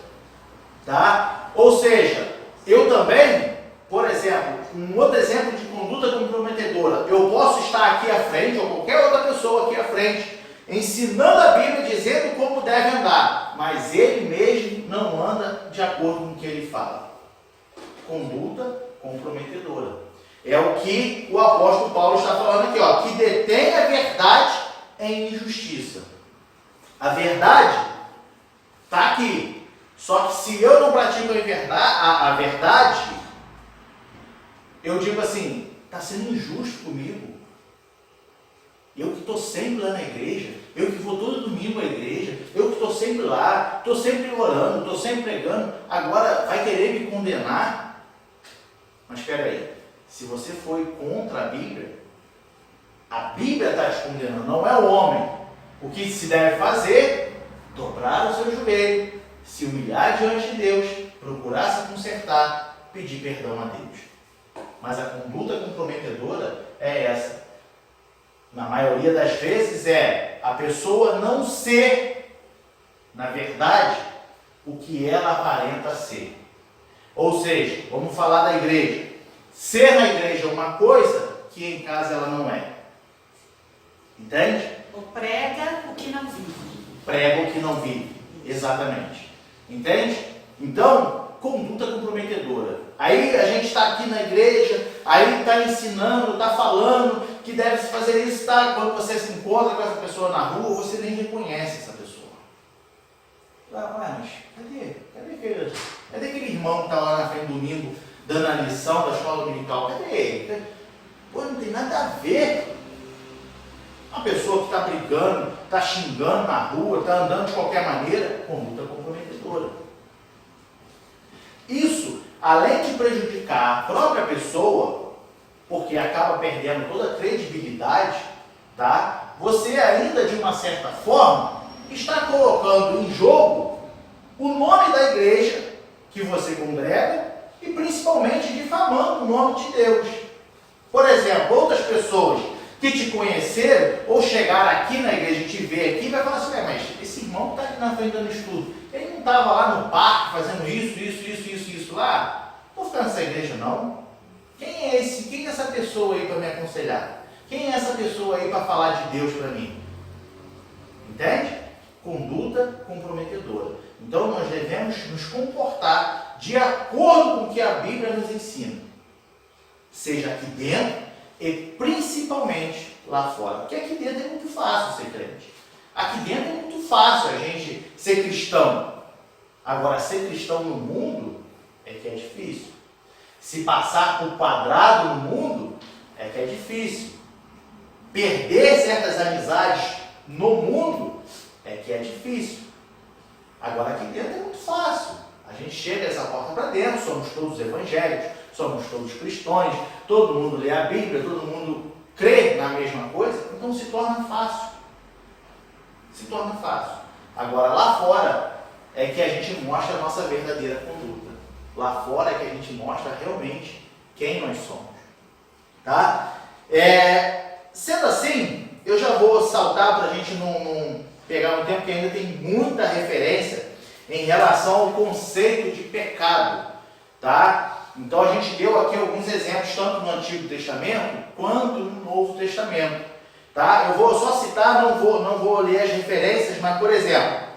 Tá? Ou seja, eu também, por exemplo, um outro exemplo de conduta comprometedora, eu posso estar aqui à frente, ou qualquer outra pessoa aqui à frente, ensinando a Bíblia, dizendo como deve andar, mas ele mesmo não anda de acordo com o que ele fala. Conduta comprometedora. É o que o apóstolo Paulo está falando aqui, ó, que detém a verdade em injustiça. A verdade está aqui. Só que se eu não pratico a verdade, eu digo assim, está sendo injusto comigo. Eu que estou sempre lá na igreja, eu que vou todo domingo à igreja, eu que estou sempre lá, estou sempre orando, estou sempre pregando, agora vai querer me condenar? Mas espera aí, se você foi contra a Bíblia está te condenando, não é o homem. O que se deve fazer? Dobrar o seu joelho, se humilhar diante de Deus, procurar se consertar, pedir perdão a Deus. Mas a conduta comprometedora é essa. Na maioria das vezes é a pessoa não ser, na verdade, o que ela aparenta ser. Ou seja, vamos falar da igreja. Ser na igreja é uma coisa que em casa ela não é. Entende? Ou prega o que não vive. Prega o que não vive. Exatamente. Entende? Então, conduta comprometedora. Aí a gente está aqui na igreja, aí está ensinando, está falando que deve se fazer isso, tá? Quando você se encontra com essa pessoa na rua, você nem reconhece essa pessoa. Mas cadê aquele irmão que está lá na frente do domingo, dando a lição da escola dominical? Cadê ele? Pô, não tem nada a ver. Uma pessoa que está brigando, está xingando na rua, está andando de qualquer maneira, conduta comprometedora. Isso, além de prejudicar a própria pessoa, porque acaba perdendo toda a credibilidade, tá? Você ainda, de uma certa forma, está colocando em jogo o nome da igreja que você congrega e principalmente difamando o nome de Deus. Por exemplo, outras pessoas que te conheceram ou chegaram aqui na igreja e te ver aqui, vai falar assim, mas esse irmão está aqui na frente dando estudo, ele não estava lá no parque fazendo isso lá? Não vou ficar nessa igreja não. Quem é essa pessoa aí para me aconselhar? Quem é essa pessoa aí para falar de Deus para mim? Entende? Conduta comprometedora. Então nós devemos nos comportar de acordo com o que a Bíblia nos ensina. Seja aqui dentro e principalmente lá fora. Porque aqui dentro é muito fácil ser crente. Aqui dentro é muito fácil a gente ser cristão. Agora, ser cristão no mundo é que é difícil. Se passar por quadrado no mundo é que é difícil. Perder certas amizades no mundo é que é difícil. Agora, aqui dentro é muito fácil. A gente chega dessa porta para dentro, somos todos evangélicos, somos todos cristãos, todo mundo lê a Bíblia, todo mundo crê na mesma coisa, então se torna fácil. Se torna fácil. Agora, lá fora é que a gente mostra a nossa verdadeira conduta. Lá fora é que a gente mostra realmente quem nós somos. Tá? Sendo assim, eu já vou saltar para a gente não pegar um tempo que ainda tem muita referência em relação ao conceito de pecado. Tá? Então a gente deu aqui alguns exemplos, tanto no Antigo Testamento quanto no Novo Testamento. Tá? Eu vou só citar, não vou ler as referências, mas por exemplo,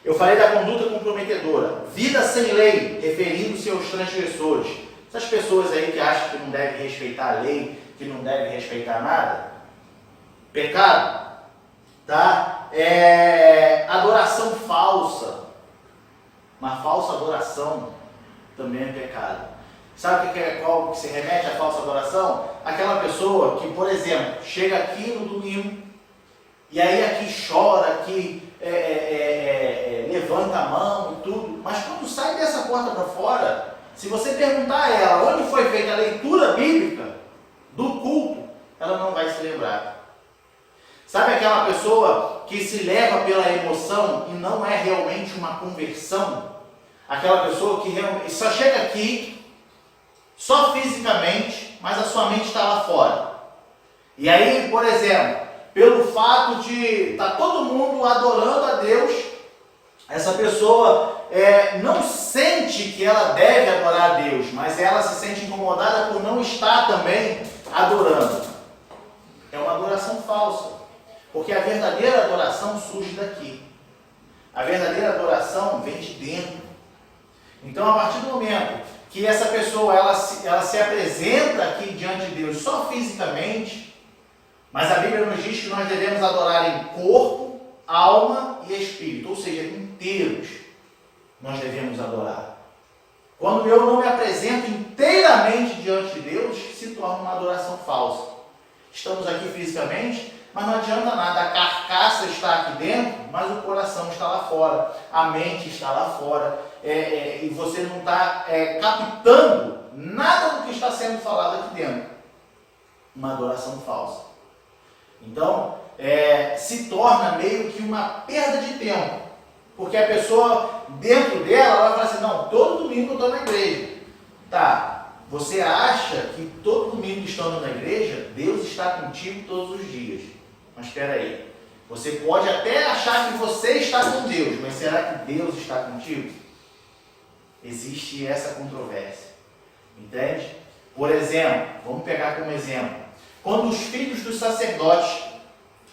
eu falei da conduta comprometedora, vida sem lei, referindo-se aos transgressores. Essas pessoas aí que acham que não devem respeitar a lei, que não devem respeitar nada, pecado. Tá? Adoração falsa, uma falsa adoração também é pecado. Sabe qual que se remete à falsa adoração? Aquela pessoa que, por exemplo, chega aqui no domingo e aí aqui chora, aqui levanta a mão e tudo, mas quando sai dessa porta para fora, se você perguntar a ela onde foi feita a leitura bíblica do culto, ela não vai se lembrar. Sabe aquela pessoa que se leva pela emoção e não é realmente uma conversão? Aquela pessoa que realmente só chega aqui, só fisicamente, mas a sua mente está lá fora. E aí, por exemplo, pelo fato de estar todo mundo adorando a Deus, essa pessoa não sente que ela deve adorar a Deus, mas ela se sente incomodada por não estar também adorando. É uma adoração falsa. Porque a verdadeira adoração surge daqui. A verdadeira adoração vem de dentro. Então, a partir do momento que essa pessoa ela se apresenta aqui diante de Deus só fisicamente, mas a Bíblia nos diz que nós devemos adorar em corpo, alma e espírito, ou seja, inteiros nós devemos adorar. Quando eu não me apresento inteiramente diante de Deus, se torna uma adoração falsa. Estamos aqui fisicamente, mas não adianta nada, a carcaça está aqui dentro, mas o coração está lá fora, a mente está lá fora, e você não está captando nada do que está sendo falado aqui dentro. Uma adoração falsa. Então, se torna meio que uma perda de tempo. Porque a pessoa, dentro dela, vai falar assim, não, todo domingo eu estou na igreja. Tá, você acha que todo domingo estando na igreja, Deus está contigo todos os dias. Mas espera aí, você pode até achar que você está com Deus, mas será que Deus está contigo? Existe essa controvérsia. Entende? Por exemplo, vamos pegar como exemplo. Quando os filhos dos sacerdotes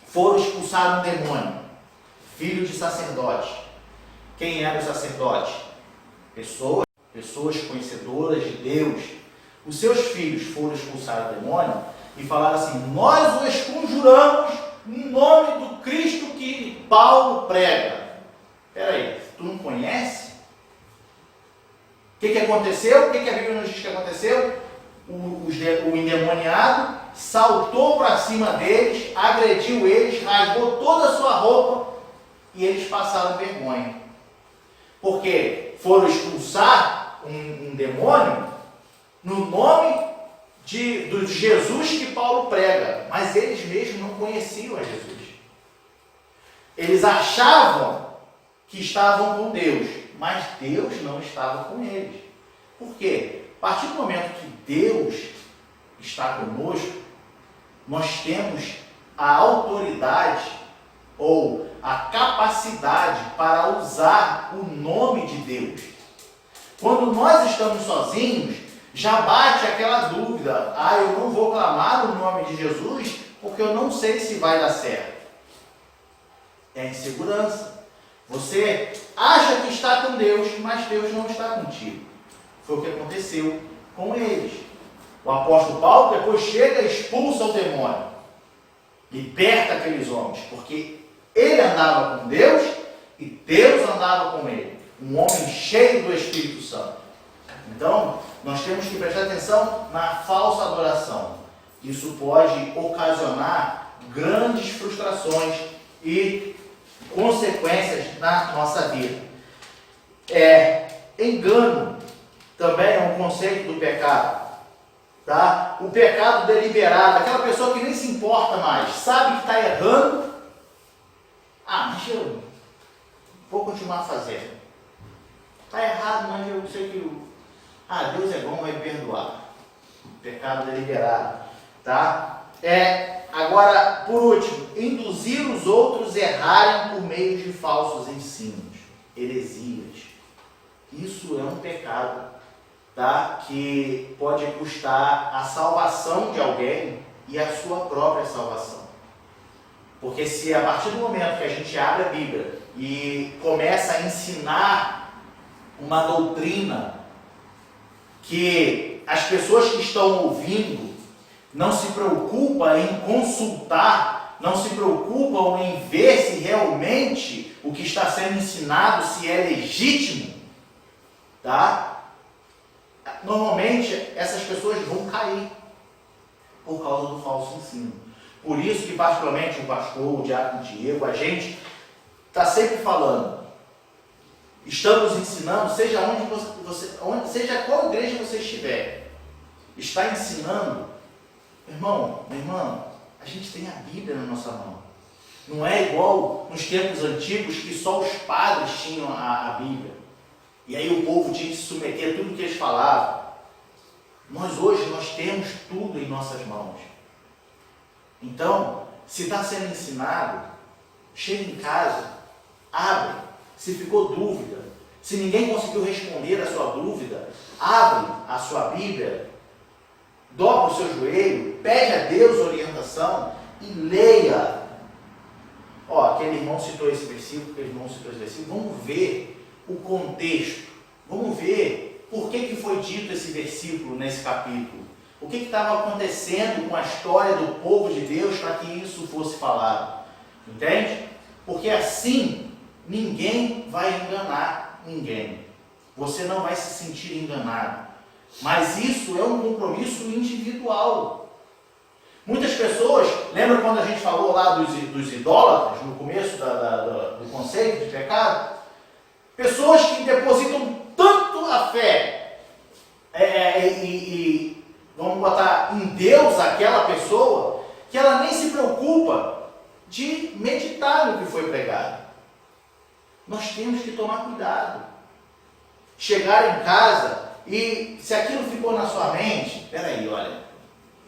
foram expulsar um demônio, filho de sacerdote, quem era o sacerdote? Pessoas conhecedoras de Deus. Os seus filhos foram expulsar o demônio e falaram assim, nós o conjuramos em nome do Cristo que Paulo prega. Espera aí, tu não conhece? O que aconteceu? O que a Bíblia nos diz que aconteceu? O endemoniado saltou para cima deles, agrediu eles, rasgou toda a sua roupa e eles passaram vergonha. Porque foram expulsar um demônio no nome do Jesus que Paulo prega, mas eles mesmos não conheciam a Jesus. Eles achavam que estavam com Deus, mas Deus não estava com eles. Por quê? A partir do momento que Deus está conosco, nós temos a autoridade ou a capacidade para usar o nome de Deus. Quando nós estamos sozinhos, já bate aquela dúvida, eu não vou clamar o nome de Jesus porque eu não sei se vai dar certo. É insegurança. Você acha que está com Deus, mas Deus não está contigo. Foi o que aconteceu com eles. O apóstolo Paulo depois chega e expulsa o demônio. Liberta aqueles homens, porque ele andava com Deus e Deus andava com ele. Um homem cheio do Espírito Santo. Então, nós temos que prestar atenção na falsa adoração. Isso pode ocasionar grandes frustrações e consequências na nossa vida. Engano também é um conceito do pecado. Tá? O pecado deliberado, aquela pessoa que nem se importa mais, sabe que está errando, mas eu vou continuar fazendo. Está errado, mas eu sei que Deus é bom, vai me perdoar. Pecado deliberado. Tá? Agora, por último, induzir os outros a errarem por meio de falsos ensinos, heresias. Isso é um pecado, tá? Que pode custar a salvação de alguém e a sua própria salvação. Porque se a partir do momento que a gente abre a Bíblia e começa a ensinar uma doutrina que as pessoas que estão ouvindo não se preocupam em consultar, não se preocupam em ver se realmente o que está sendo ensinado, se é legítimo, tá? Normalmente essas pessoas vão cair por causa do falso ensino. Por isso que particularmente o pastor, o diácono Diego, a gente está sempre falando, estamos ensinando, seja seja qual igreja você estiver, está ensinando. Irmão, minha irmã, a gente tem a Bíblia na nossa mão. Não é igual nos tempos antigos que só os padres tinham a Bíblia. E aí o povo tinha que se submeter a tudo que eles falavam. Hoje nós temos tudo em nossas mãos. Então, se está sendo ensinado, chega em casa, abre. Se ficou dúvida, se ninguém conseguiu responder a sua dúvida, abre a sua Bíblia, dobra o seu joelho, pede a Deus orientação e leia. Aquele irmão citou esse versículo, vamos ver o contexto, vamos ver por que foi dito esse versículo nesse capítulo, o que estava acontecendo com a história do povo de Deus para que isso fosse falado, entende? Porque assim ninguém vai enganar ninguém, você não vai se sentir enganado. Mas isso é um compromisso individual. Muitas pessoas, lembra quando a gente falou lá dos idólatras, no começo do conceito de pecado? Pessoas que depositam tanto a fé e temos que tomar cuidado. Chegar em casa e se aquilo ficou na sua mente, peraí, olha,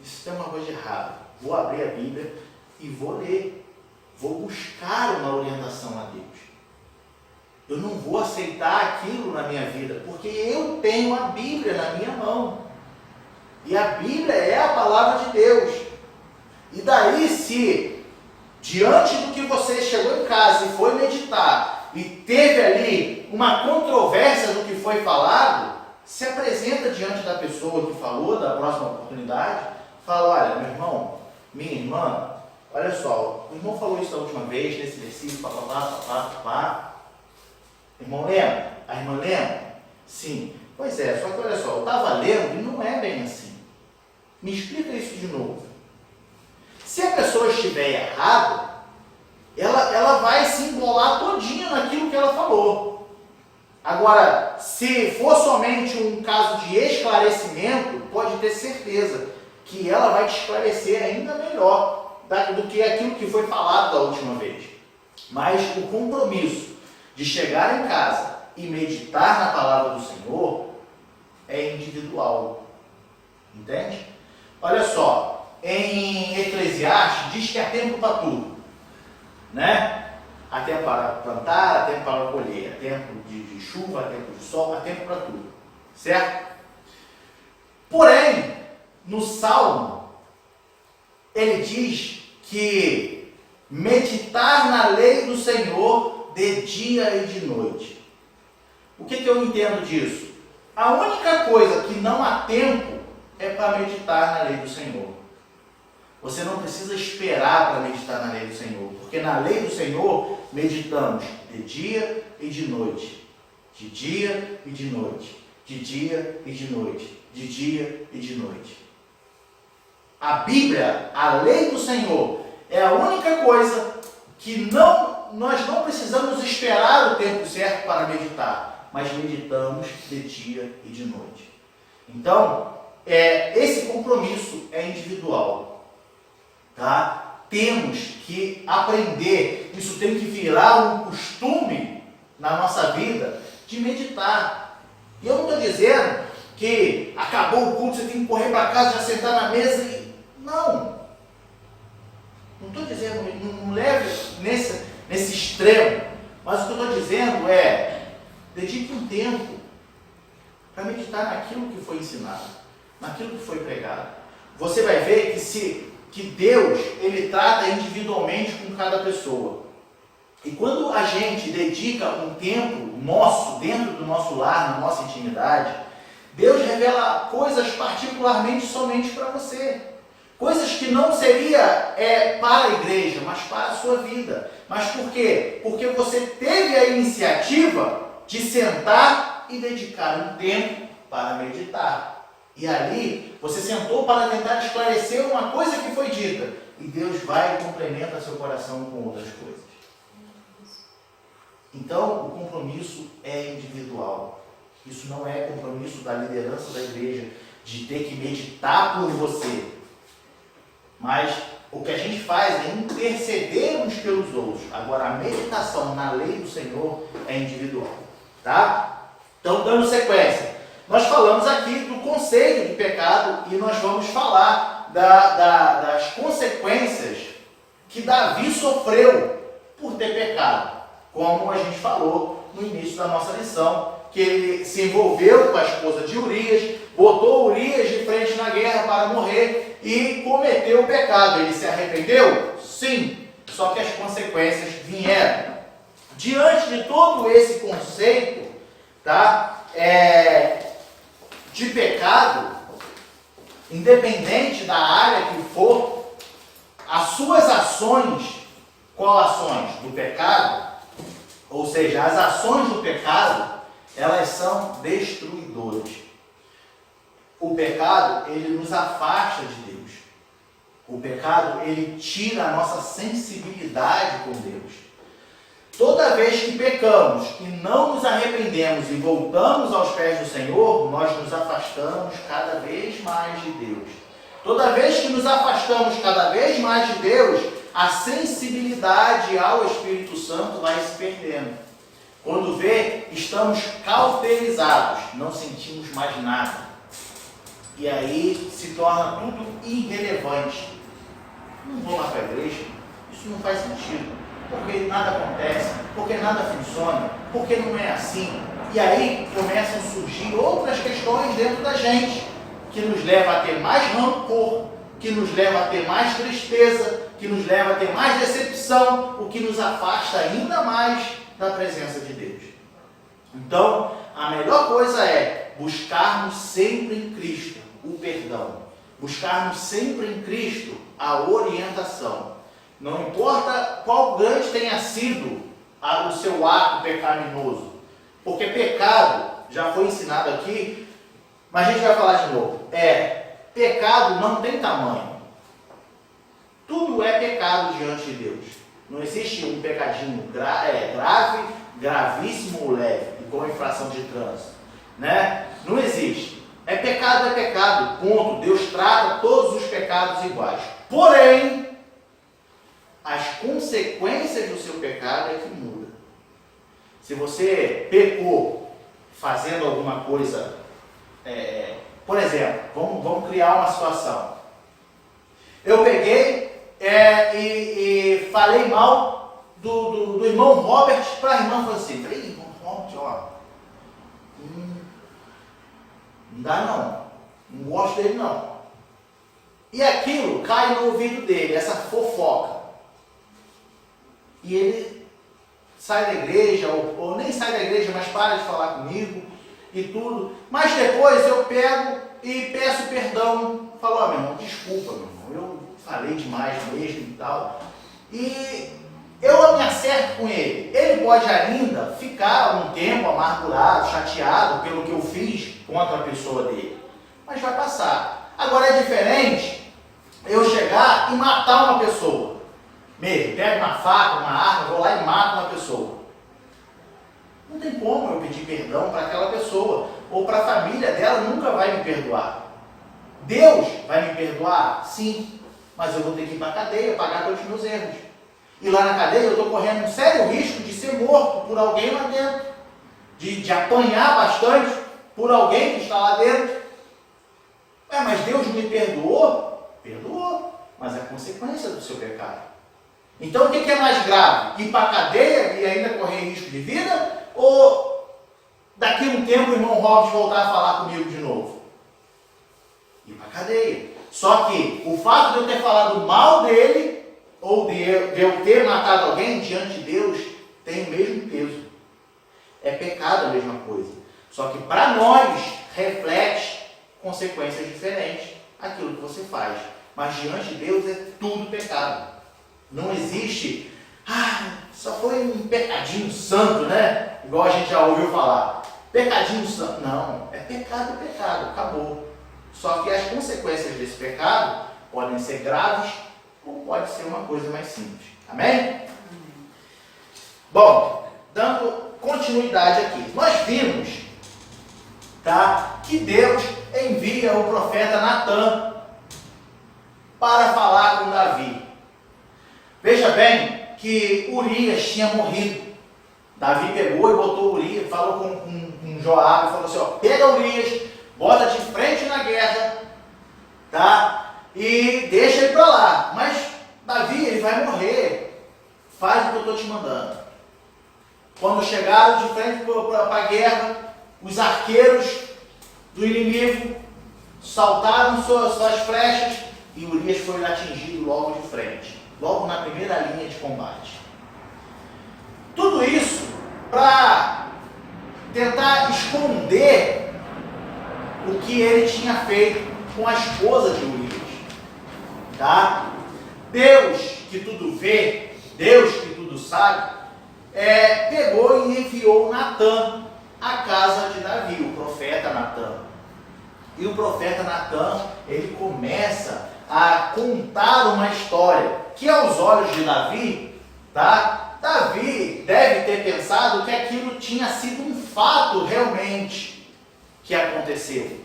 isso tem uma coisa errada. Vou abrir a Bíblia e vou ler. Vou buscar uma orientação a Deus. Eu não vou aceitar aquilo na minha vida, porque eu tenho a Bíblia na minha mão. E a Bíblia é a palavra de Deus. E daí, se diante do que você chegou em casa e foi meditar, e teve ali uma controvérsia do que foi falado, se apresenta diante da pessoa que falou, da próxima oportunidade, fala, olha, meu irmão, minha irmã, olha só, o irmão falou isso da última vez, nesse versículo, papapá. Irmão lembra? A irmã lembra? Sim. Pois é, só que olha só, eu estava lendo e não é bem assim. Me explica isso de novo. Se a pessoa estiver errada, ela vai se embolar todinha naquilo que ela falou. Agora, se for somente um caso de esclarecimento, pode ter certeza que ela vai te esclarecer ainda melhor do que aquilo que foi falado da última vez. Mas o compromisso de chegar em casa e meditar na palavra do Senhor é individual. Entende? Olha só, em Eclesiastes diz que há tempo para tudo, né? Há tempo para plantar, há tempo para colher, há tempo de chuva, há tempo de sol, há tempo para tudo, certo? Porém, no Salmo, ele diz que meditar na lei do Senhor de dia e de noite. O que eu entendo disso? A única coisa que não há tempo é para meditar na lei do Senhor. Você não precisa esperar para meditar na lei do Senhor, porque na lei do Senhor meditamos de dia e de noite, de dia e de noite, de dia e de noite, de dia e de noite. A Bíblia, a lei do Senhor, é a única coisa que nós não precisamos esperar o tempo certo para meditar, mas meditamos de dia e de noite. Então, esse compromisso é individual, tá? Temos que aprender, isso tem que virar um costume na nossa vida de meditar. E eu não estou dizendo que acabou o culto, você tem que correr para casa, já sentar na mesa e... Não estou dizendo, não leve nesse extremo, mas o que eu estou dizendo é, dedique um tempo para meditar naquilo que foi ensinado, naquilo que foi pregado. Você vai ver que Deus, ele trata individualmente com cada pessoa. E quando a gente dedica um tempo nosso, dentro do nosso lar, na nossa intimidade, Deus revela coisas particularmente somente para você. Coisas que não seria para a igreja, mas para a sua vida. Mas por quê? Porque você teve a iniciativa de sentar e dedicar um tempo para meditar. E ali, você sentou para tentar esclarecer uma coisa que foi dita. E Deus vai e complementa seu coração com outras coisas. Então, o compromisso é individual. Isso não é compromisso da liderança da igreja, de ter que meditar por você. Mas o que a gente faz é interceder uns pelos outros. Agora, a meditação na lei do Senhor é individual. Tá? Então, dando sequência. Nós falamos aqui do conceito de pecado e nós vamos falar das consequências que Davi sofreu por ter pecado. Como a gente falou no início da nossa lição, que ele se envolveu com a esposa de Urias, botou Urias de frente na guerra para morrer e cometeu o pecado. Ele se arrependeu? Sim. Só que as consequências vieram. Diante de todo esse conceito, tá? De pecado, independente da área que for, as suas ações, ações do pecado, ou seja, as ações do pecado, elas são destruidoras. O pecado, ele nos afasta de Deus. O pecado, ele tira a nossa sensibilidade com Deus. Toda vez que pecamos e não nos arrependemos e voltamos aos pés do Senhor, nós nos afastamos cada vez mais de Deus. Toda vez que nos afastamos cada vez mais de Deus, a sensibilidade ao Espírito Santo vai se perdendo. Quando vê, estamos cauterizados, não sentimos mais nada. E aí se torna tudo irrelevante. Não vou mais para a igreja, isso não faz sentido. Porque nada acontece, porque nada funciona, porque não é assim. E aí começam a surgir outras questões dentro da gente, que nos leva a ter mais rancor, que nos leva a ter mais tristeza, que nos leva a ter mais decepção, o que nos afasta ainda mais da presença de Deus. Então, a melhor coisa é buscarmos sempre em Cristo o perdão, buscarmos sempre em Cristo a orientação. Não importa qual grande tenha sido o seu ato pecaminoso, porque pecado, já foi ensinado aqui, mas a gente vai falar de novo, pecado não tem tamanho. Tudo é pecado diante de Deus. Não existe um pecadinho grave, gravíssimo ou leve, igual infração de trânsito, né? Não existe. É pecado, ponto. Deus trata todos os pecados iguais. Porém, as consequências do seu pecado é que muda. Se você pecou fazendo alguma coisa, por exemplo, vamos criar uma situação. Eu peguei e falei mal do irmão Robert para a irmã Francine. Falei, irmão Robert, ó, não dá não gosto dele não. E aquilo cai no ouvido dele, essa fofoca. E ele sai da igreja, ou nem sai da igreja, mas para de falar comigo e tudo. Mas depois eu pego e peço perdão. Falo, meu irmão, desculpa, meu irmão, eu falei demais mesmo e tal. E eu me acerto com ele. Ele pode ainda ficar um tempo amargurado, chateado pelo que eu fiz contra a pessoa dele. Mas vai passar. Agora é diferente eu chegar e matar uma pessoa. Mesmo, pego uma faca, uma arma, vou lá e mato uma pessoa. Não tem como eu pedir perdão para aquela pessoa. Ou para a família dela, nunca vai me perdoar. Deus vai me perdoar? Sim. Mas eu vou ter que ir para a cadeia, pagar todos os meus erros. E lá na cadeia eu estou correndo um sério risco de ser morto por alguém lá dentro. De apanhar bastante por alguém que está lá dentro. Mas Deus me perdoou? Perdoou. Mas é consequência do seu pecado. Então o que é mais grave? Ir para a cadeia e ainda correr risco de vida? Ou daqui a um tempo o irmão Robson voltar a falar comigo de novo? Ir para a cadeia. Só que o fato de eu ter falado mal dele, ou de eu ter matado alguém diante de Deus, tem o mesmo peso. É pecado a mesma coisa. Só que para nós reflete consequências diferentes aquilo que você faz. Mas diante de Deus é tudo pecado. Não existe, só foi um pecadinho santo, né? Igual a gente já ouviu falar. Pecadinho santo. Não, é pecado, acabou. Só que as consequências desse pecado podem ser graves ou pode ser uma coisa mais simples. Amém? Bom, dando continuidade aqui. Nós vimos, que Deus envia o profeta Natan para falar com Davi. Veja bem que Urias tinha morrido. Davi pegou e botou Urias, falou com Joabe, falou assim, pega Urias, bota de frente na guerra, e deixa ele para lá. Mas Davi, ele vai morrer, faz o que eu estou te mandando. Quando chegaram de frente para a guerra, os arqueiros do inimigo saltaram suas flechas e Urias foi atingido logo de frente. Logo na primeira linha de combate. Tudo isso para tentar esconder o que ele tinha feito com a esposa de Urias. Deus que tudo vê, Deus que tudo sabe, pegou e enviou Natan à casa de Davi, o profeta Natan. E o profeta Natan, ele começa a contar uma história que aos olhos de Davi, Davi deve ter pensado que aquilo tinha sido um fato realmente que aconteceu,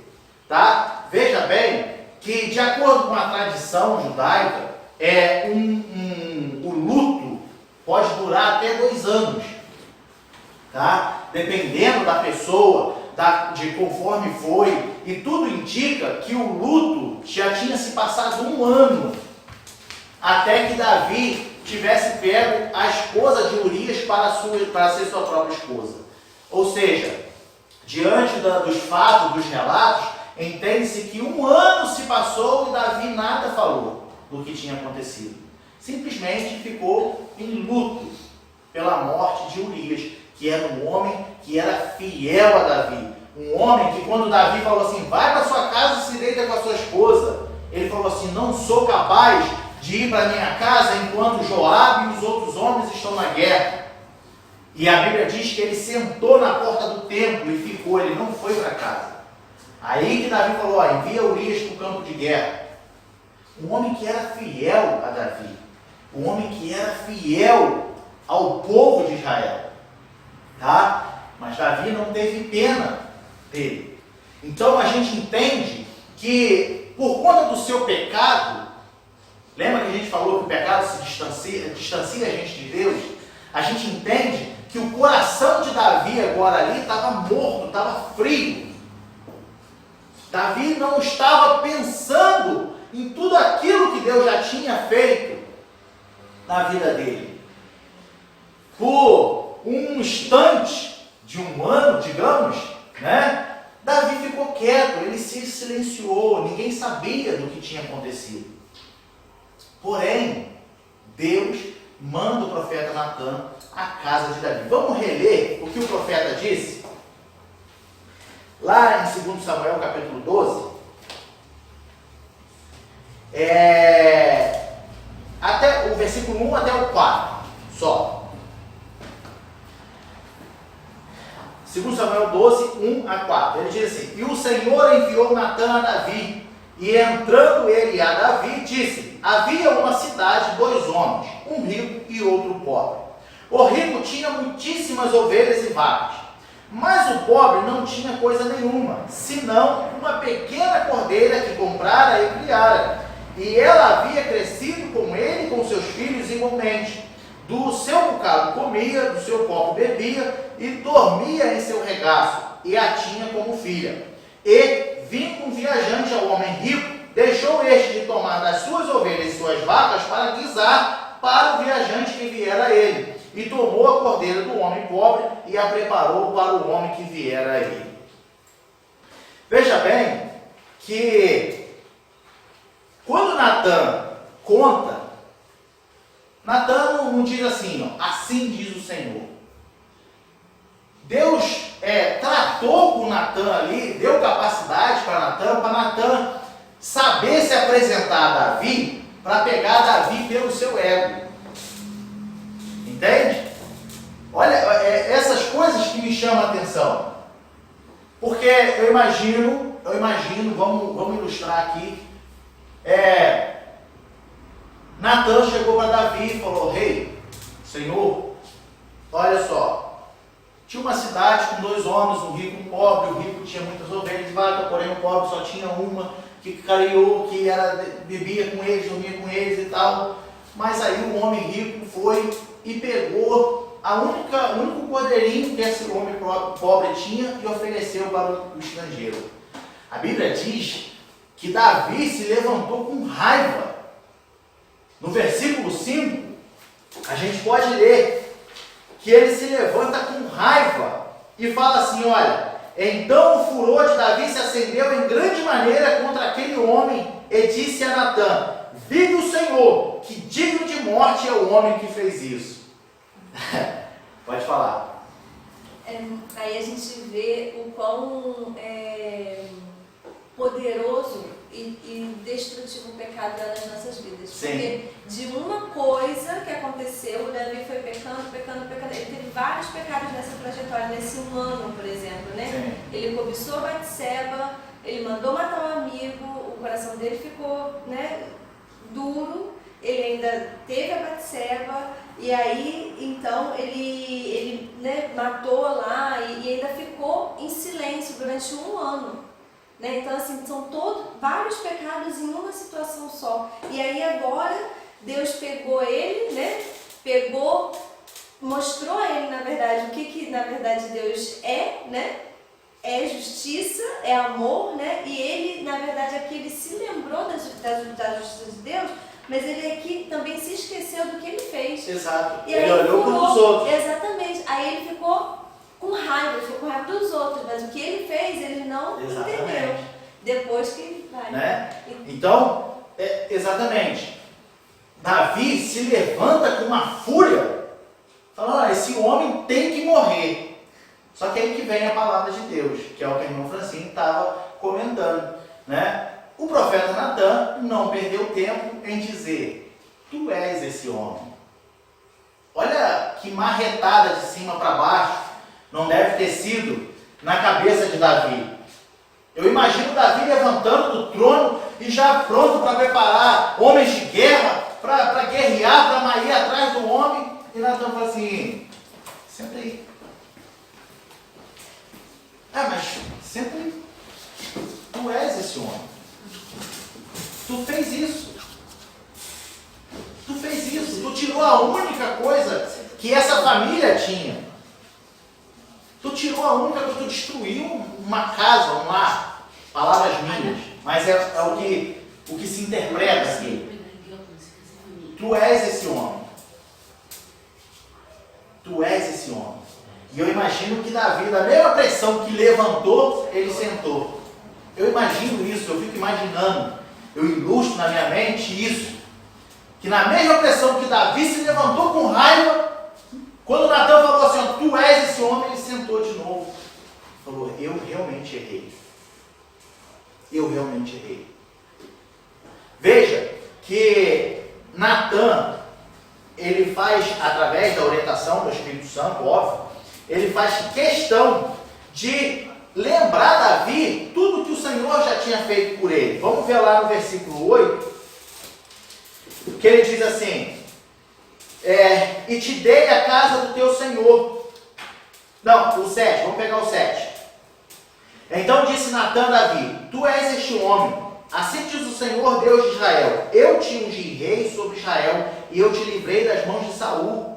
Veja bem que, de acordo com a tradição judaica, o luto pode durar até 2 anos. tá? Dependendo da pessoa, de conforme foi, e tudo indica que o luto já tinha se passado 1 ano, até que Davi tivesse pego a esposa de Urias para ser sua própria esposa. Ou seja, diante dos fatos, dos relatos, entende-se que 1 ano se passou e Davi nada falou do que tinha acontecido. Simplesmente ficou em luto pela morte de Urias, que era um homem que era fiel a Davi. Um homem que, quando Davi falou assim, vai para sua casa e se deita com a sua esposa, ele falou assim, não sou capaz de ir para minha casa enquanto Joabe e os outros homens estão na guerra. E a Bíblia diz que ele sentou na porta do templo e ficou, ele não foi para casa. Aí que Davi falou, envia Urias para o campo de guerra. Um homem que era fiel a Davi. Um homem que era fiel ao povo de Israel. Tá? Mas Davi não teve pena dele. Então a gente entende que por conta do seu pecado, lembra que a gente falou que o pecado se distancia a gente de Deus? A gente entende que o coração de Davi agora ali estava morto, estava frio. Davi não estava pensando em tudo aquilo que Deus já tinha feito na vida dele. Por um instante de 1 ano, digamos, né? Davi ficou quieto, ele se silenciou, ninguém sabia do que tinha acontecido. Porém, Deus manda o profeta Natan à casa de Davi. Vamos reler o que o profeta disse? Lá em 2 Samuel, capítulo 12, até o versículo 1 até o 4, só. 2 Samuel 12, 1 a 4. Ele diz assim, e o Senhor enviou Natan a Davi, e entrando ele a Davi, disse, havia uma cidade 2 homens, um rico e outro pobre. O rico tinha muitíssimas ovelhas e vacas, mas o pobre não tinha coisa nenhuma, senão uma pequena cordeira que comprara e criara, e ela havia crescido com ele e com seus filhos igualmente. Do seu bocado comia, do seu copo bebia, e dormia em seu regaço, e a tinha como filha. E, vindo um viajante ao homem rico, deixou este de tomar das suas ovelhas e suas vacas para guisar para o viajante que viera a ele. E tomou a cordeira do homem pobre e a preparou para o homem que viera a ele. Veja bem que quando Natan conta, Natan não diz assim, assim diz o Senhor. Deus tratou com Natan ali, deu capacidade para Natan saber se apresentar a Davi, para pegar Davi pelo seu ego. Entende? Olha, essas coisas que me chamam a atenção. Porque eu imagino, vamos ilustrar aqui, Natan chegou para Davi e falou, rei, Senhor, olha só, tinha uma cidade com 2 homens, um rico e um pobre, o rico tinha muitas ovelhas e vacas, porém o pobre só tinha uma, que cariou, que bebia com eles, dormia com eles e tal. Mas aí o homem rico foi e pegou o único cordeirinho que esse homem pobre tinha e ofereceu para o estrangeiro. A Bíblia diz que Davi se levantou com raiva. No versículo 5, a gente pode ler que ele se levanta com raiva e fala assim, olha, então o furor de Davi se acendeu em grande maneira contra aquele homem e disse a Natan, vive o Senhor, que digno de morte é o homem que fez isso. Pode falar. Aí a gente vê o quão poderoso e destrutivo o pecado nas nossas vidas. Sim. Porque de uma coisa que aconteceu, o Davi foi pecando. Ele teve vários pecados nessa trajetória, nesse 1 ano, por exemplo, né? Sim. Ele cobiçou Batseba, ele mandou matar um amigo, o coração dele ficou, né, duro, ele ainda teve a Batseba, e aí, então, ele né, matou lá e ainda ficou em silêncio durante 1 ano. Né? Então, assim, são vários pecados em uma situação só. E aí agora, Deus pegou ele, né? Pegou mostrou a ele, na verdade, o que na verdade Deus é, né? É justiça, é amor, né? E ele, na verdade, aqui ele se lembrou da justiça de Deus, mas ele aqui também se esqueceu do que ele fez. Exato. E Ele aí olhou para os outros. Exatamente. Aí ele ficou com raiva, ele ficou com raiva dos outros, mas o que ele fez, ele não entendeu. Depois que vai. Né? Então, exatamente. Davi se levanta com uma fúria, falando, olha, esse homem tem que morrer. Só que aí que vem a palavra de Deus, que é o que a irmã Francine estava comentando, né? O profeta Natan não perdeu tempo em dizer, tu és esse homem. Olha que marretada de cima para baixo não deve ter sido na cabeça de Davi. Eu imagino Davi levantando do trono e já pronto para preparar homens de guerra, para guerrear, para ir atrás do homem. E Natan fala assim, senta aí. Mas senta aí. Tu és esse homem. Tu fez isso. Tu fez isso. Tu tirou a única coisa que essa família tinha. Tu tirou a única coisa. Tu destruiu uma casa, um lar. Palavras minhas. Mas é o que se interpreta aqui. Tu és esse homem. Tu és esse homem. E eu imagino que Davi, da mesma pressão que levantou, ele sentou. Eu imagino isso, eu fico imaginando. Eu ilustro na minha mente isso. Que na mesma pressão que Davi se levantou com raiva, quando Natan falou assim, tu és esse homem, ele sentou de novo. Falou, eu realmente errei. Eu realmente errei. Veja que Natan, ele faz, através da orientação do Espírito Santo, óbvio, ele faz questão de lembrar Davi tudo que o Senhor já tinha feito por ele. Vamos ver lá no versículo 8, que ele diz assim, e te dei a casa do teu Senhor. Não, o 7, vamos pegar o 7. Então disse Natan a Davi, tu és este homem, assim diz o Senhor Deus de Israel, eu te ungi rei sobre Israel, e eu te livrei das mãos de Saul.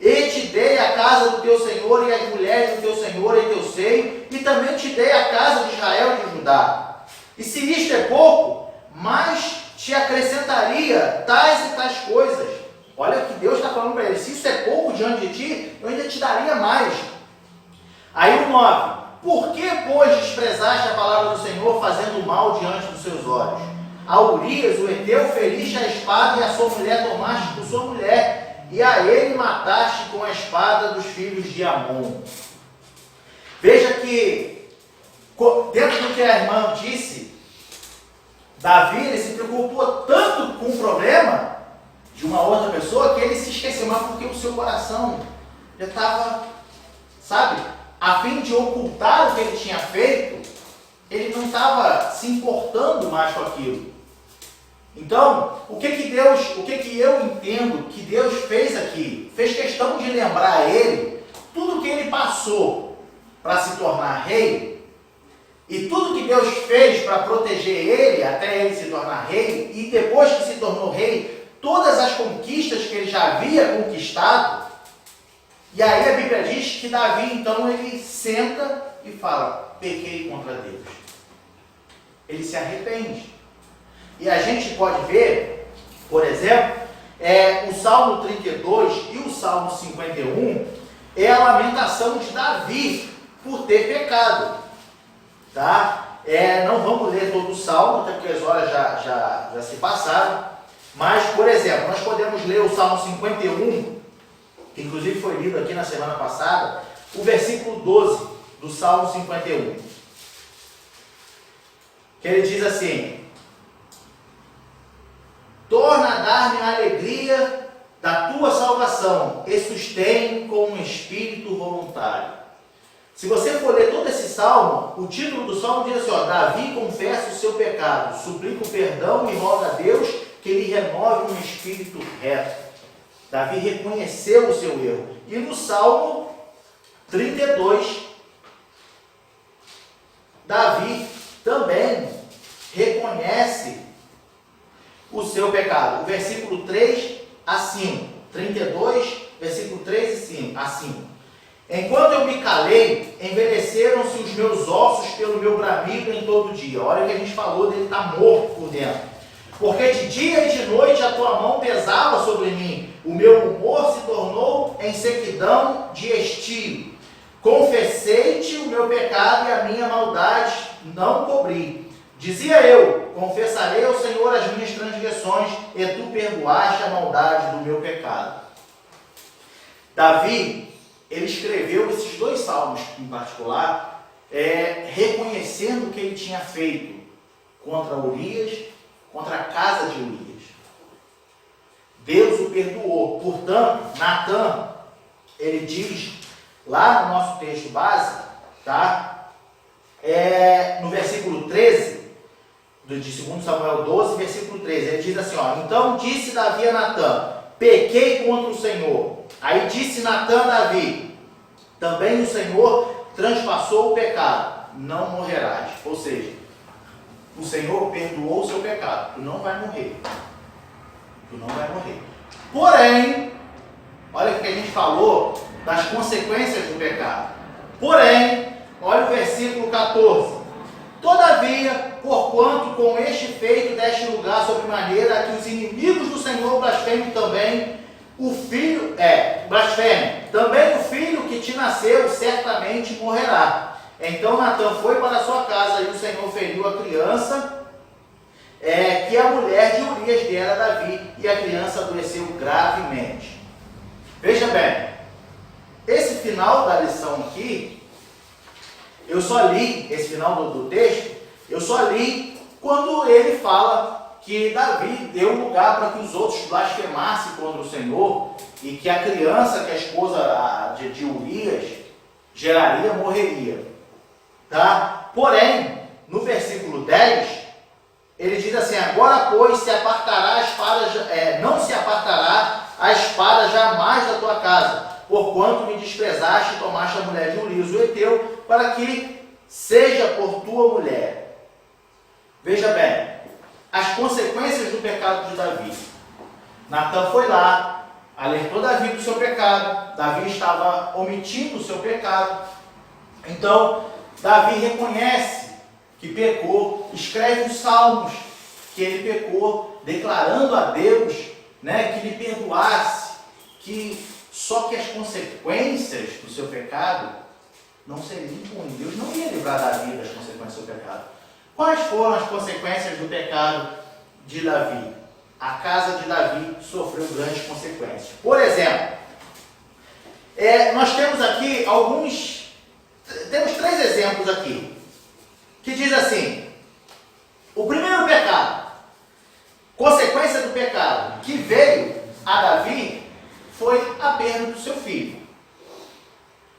E te dei a casa do teu Senhor e as mulheres do teu Senhor em teu seio, e também te dei a casa de Israel e de Judá. E se isto é pouco, mais te acrescentaria tais e tais coisas. Olha o que Deus está falando para ele. Se isso é pouco diante de ti, eu ainda te daria mais. Aí o 9. Por que, pois, desprezaste a palavra do Senhor, fazendo mal diante dos seus olhos? A Urias, o Heteu, feriste a espada, e a sua mulher tomaste por sua mulher, e a ele mataste com a espada dos filhos de Amon. Veja que, dentro do que a irmã disse, Davi ele se preocupou tanto com o problema de uma outra pessoa, que ele se esqueceu, mas porque o seu coração já estava, sabe, a fim de ocultar o que ele tinha feito, ele não estava se importando mais com aquilo. Então, o que eu entendo que Deus fez aqui? Fez questão de lembrar a ele tudo que ele passou para se tornar rei, e tudo que Deus fez para proteger ele, até ele se tornar rei, e depois que se tornou rei, todas as conquistas que ele já havia conquistado. E aí a Bíblia diz que Davi, então, ele senta e fala, pequei contra Deus. Ele se arrepende. E a gente pode ver, por exemplo, o Salmo 32 e o Salmo 51 é a lamentação de Davi por ter pecado. Tá? Não vamos ler todo o Salmo, até porque as horas já se passaram. Mas, por exemplo, nós podemos ler o Salmo 51, que inclusive foi lido aqui na semana passada, o versículo 12 do Salmo 51. Que ele diz assim, torna a dar-me a alegria da tua salvação e sustém com um espírito voluntário. Se você for ler todo esse salmo, o título do salmo diz assim, Davi confessa o seu pecado, suplica o perdão e roga a Deus que lhe renove um espírito reto. Davi reconheceu o seu erro. E no Salmo 32, Davi também reconhece o seu pecado. O versículo 3 a 5, 32 versículo 3 e 5. Enquanto eu me calei, envelheceram-se os meus ossos pelo meu bramido em todo dia. Olha o que a gente falou dele estar morto por dentro. Porque de dia e de noite a tua mão pesava sobre mim. O meu humor se tornou em sequidão de estio. Confessei-te o meu pecado e a minha maldade não cobri. Dizia eu, confessarei ao Senhor as minhas transgressões, e tu perdoaste a maldade do meu pecado. Davi, ele escreveu esses 2 salmos em particular, reconhecendo o que ele tinha feito contra Urias, contra a casa de Urias. Deus o perdoou. Portanto, Natan, ele diz, lá no nosso texto base, tá? No versículo 13, de 2 Samuel 12, versículo 13, ele diz assim, ó, então disse Davi a Natan, pequei contra o Senhor. Aí disse Natan a Davi, também o Senhor transpassou o pecado, não morrerás. Ou seja, o Senhor perdoou o seu pecado, tu não vai morrer. Tu não vai morrer. Porém, olha o que a gente falou das consequências do pecado. Porém, olha o versículo 14. Todavia, porquanto com este feito deste lugar sobremaneira que os inimigos do Senhor blasfemem também, o filho, blasfeme, também o filho que te nasceu certamente morrerá. Então Natan foi para a sua casa e o Senhor feriu a criança, que a mulher de Urias dera a Davi, e a criança adoeceu gravemente. Veja bem, esse final da lição aqui, eu só li, esse final do texto, eu só li quando ele fala que Davi deu lugar para que os outros blasfemassem contra o Senhor e que a criança, que a esposa de Urias geraria, morreria. Tá? Porém, no versículo 10, ele diz assim, agora, pois, se apartará a espada, não se apartará a espada jamais da tua casa, porquanto me desprezaste e tomaste a mulher de Urias, o heteu, para que seja por tua mulher. Veja bem, as consequências do pecado de Davi. Natan foi lá, alertou Davi do seu pecado, Davi estava omitindo o seu pecado. Então, Davi reconhece que pecou, escreve os salmos que ele pecou, declarando a Deus, né, que lhe perdoasse, só que as consequências do seu pecado não seriam ruins. Deus não ia livrar Davi das consequências do pecado. Quais foram as consequências do pecado de Davi? A casa de Davi sofreu grandes consequências. Por exemplo, nós temos aqui temos 3 exemplos aqui, que diz assim, o primeiro pecado, consequência do pecado que veio a Davi, foi a perda do seu filho.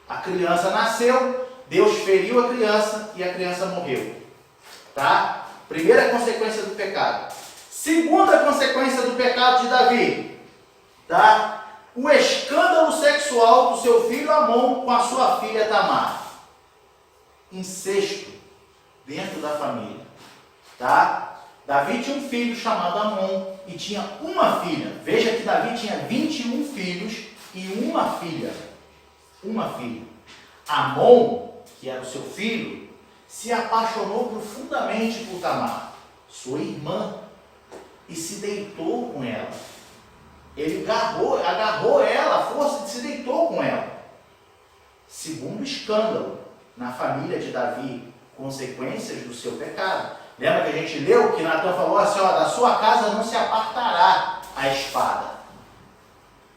A criança nasceu, Deus feriu a criança e a criança morreu. Tá? Primeira consequência do pecado. Segunda consequência do pecado de Davi, tá? O escândalo sexual do seu filho Amon com a sua filha Tamar. Incesto dentro da família, tá? Davi tinha um filho chamado Amon e tinha uma filha. Veja que Davi tinha 21 filhos e uma filha. Uma filha. Amon, que era o seu filho, se apaixonou profundamente por Tamar, sua irmã, e se deitou com ela. Ele agarrou ela, a força, e se deitou com ela. Segundo escândalo na família de Davi, consequências do seu pecado. Lembra que a gente leu que Natan falou assim, ó, da sua casa não se apartará a espada.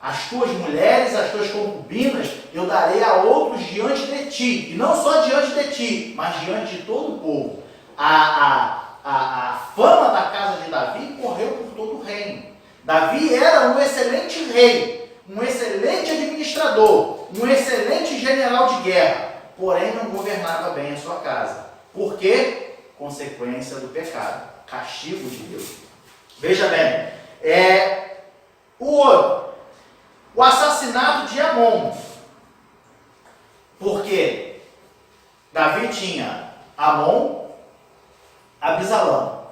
As tuas mulheres, as tuas concubinas, eu darei a outros diante de ti. E não só diante de ti, mas diante de todo o povo. A fama da casa de Davi correu por todo o reino. Davi era um excelente rei, um excelente administrador, um excelente general de guerra, porém não governava bem a sua casa. Por quê? Consequência do pecado, castigo de Deus. Veja bem, o assassinato de Amon. Porque Davi tinha Amon, Abisalão,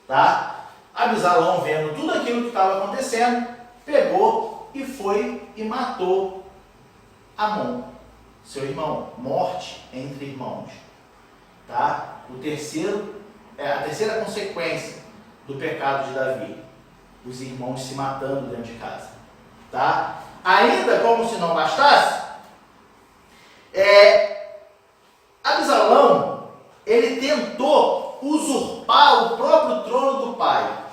tá? Abisalão, vendo tudo aquilo que estava acontecendo, pegou e foi e matou Amon, seu irmão. Morte entre irmãos. Tá? A terceira consequência do pecado de Davi. Os irmãos se matando dentro de casa. Tá? Ainda como se não bastasse, Absalão, ele tentou usurpar o próprio trono do pai.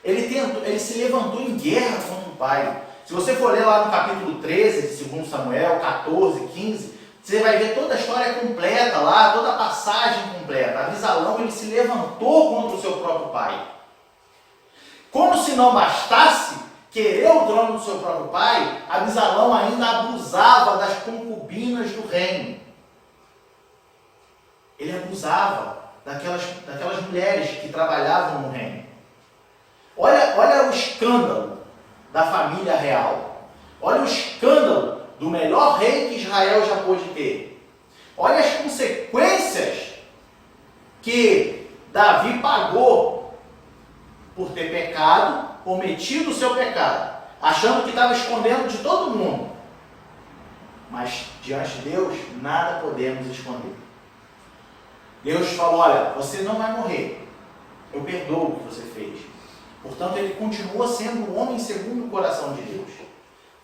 Ele se levantou em guerra contra o pai. Se você for ler lá no capítulo 13 de 2 Samuel, 14, 15, você vai ver toda a história completa lá, toda a passagem completa. Absalão, ele se levantou contra o seu próprio pai. Como se não bastasse querer o trono do seu próprio pai, Absalão ainda abusava das concubinas do reino. Ele abusava daquelas mulheres que trabalhavam no reino. Olha o escândalo da família real. Olha o escândalo do melhor rei que Israel já pôde ter. Olha as consequências que Davi pagou por ter pecado, cometido o seu pecado, achando que estava escondendo de todo mundo. Mas diante de Deus, nada podemos esconder. Deus falou, olha, você não vai morrer. Eu perdoo o que você fez. Portanto, ele continua sendo um homem segundo o coração de Deus.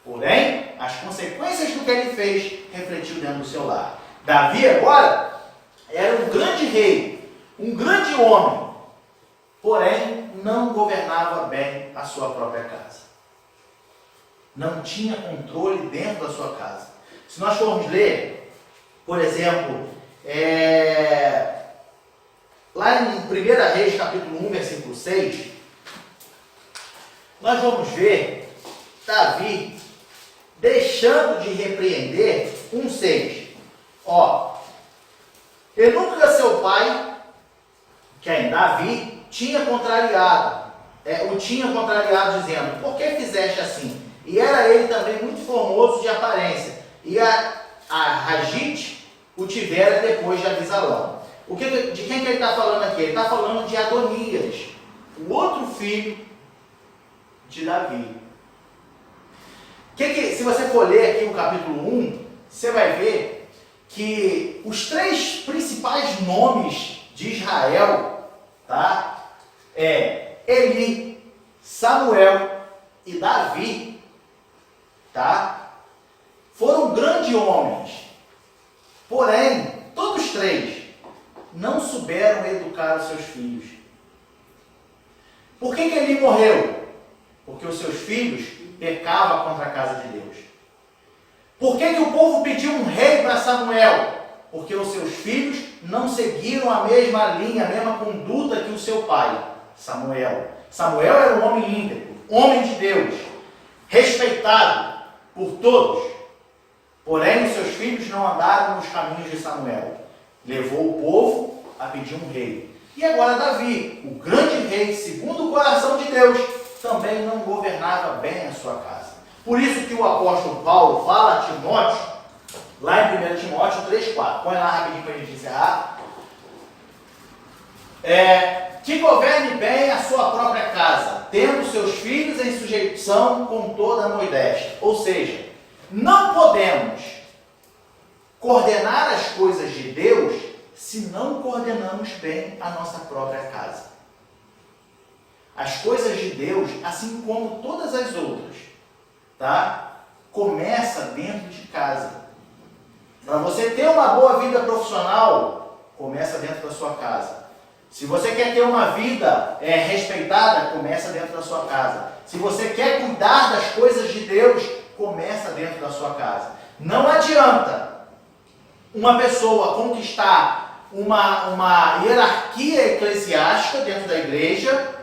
Porém, as consequências do que ele fez refletiu dentro do seu lar. Davi agora era um grande rei, um grande homem, porém não governava bem a sua própria casa. Não tinha controle dentro da sua casa. Se nós formos ler, por exemplo, lá em 1 Reis, capítulo 1, versículo 6, nós vamos ver Davi deixando de repreender 1,6. Eunuco, seu pai, que é Davi, tinha contrariado, dizendo, por que fizeste assim? E era ele também muito formoso de aparência, e a Ragite o tivera depois de Absalão. De quem que ele está falando aqui? Ele está falando de Adonias, o outro filho de Davi. Se você for ler aqui o capítulo 1, você vai ver que os 3 principais nomes de Israel, tá? Eli, Samuel e Davi, tá? Foram grandes homens. Porém, todos 3 não souberam educar os seus filhos. Por que Eli morreu? Porque os seus filhos pecavam contra a casa de Deus. Por que o povo pediu um rei para Samuel? Porque os seus filhos não seguiram a mesma linha, a mesma conduta que o seu pai, Samuel. Samuel era um homem íntegro, homem de Deus, respeitado por todos. Porém, os seus filhos não andaram nos caminhos de Samuel. Levou o povo a pedir um rei. E agora Davi, o grande rei, segundo o coração de Deus, também não governava bem a sua casa. Por isso que o apóstolo Paulo fala a Timóteo, lá em 1 Timóteo 3,4. Põe lá rapidinho para a gente encerrar. Que governe bem a sua própria casa, tendo seus filhos em sujeição com toda a modéstia. Ou seja, não podemos coordenar as coisas de Deus se não coordenamos bem a nossa própria casa. As coisas de Deus, assim como todas as outras, tá? Começa dentro de casa. Para você ter uma boa vida profissional, começa dentro da sua casa. Se você quer ter uma vida respeitada, começa dentro da sua casa. Se você quer cuidar das coisas de Deus, começa dentro da sua casa. Não adianta uma pessoa conquistar uma hierarquia eclesiástica dentro da igreja,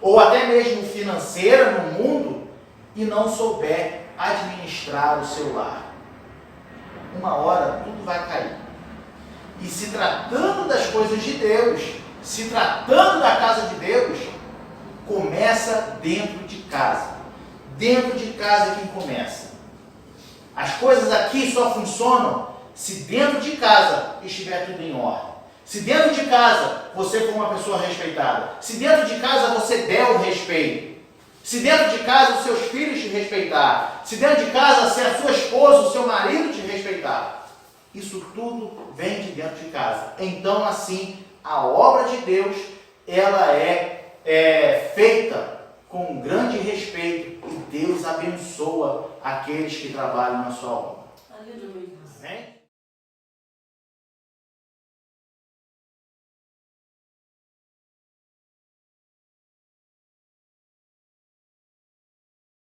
ou até mesmo financeira no mundo, e não souber administrar o seu lar. Uma hora tudo vai cair. E se tratando das coisas de Deus, se tratando da casa de Deus, começa dentro de casa. Dentro de casa é quem começa. As coisas aqui só funcionam se dentro de casa estiver tudo em ordem. Se dentro de casa você for uma pessoa respeitada, se dentro de casa você der o respeito, Se dentro de casa os seus filhos te respeitar, se dentro de casa se a sua esposa, o seu marido te respeitar, isso tudo vem de dentro de casa. Então, assim, a obra de Deus, ela é feita com um grande respeito e Deus abençoa aqueles que trabalham na sua obra. Aleluia. Amém?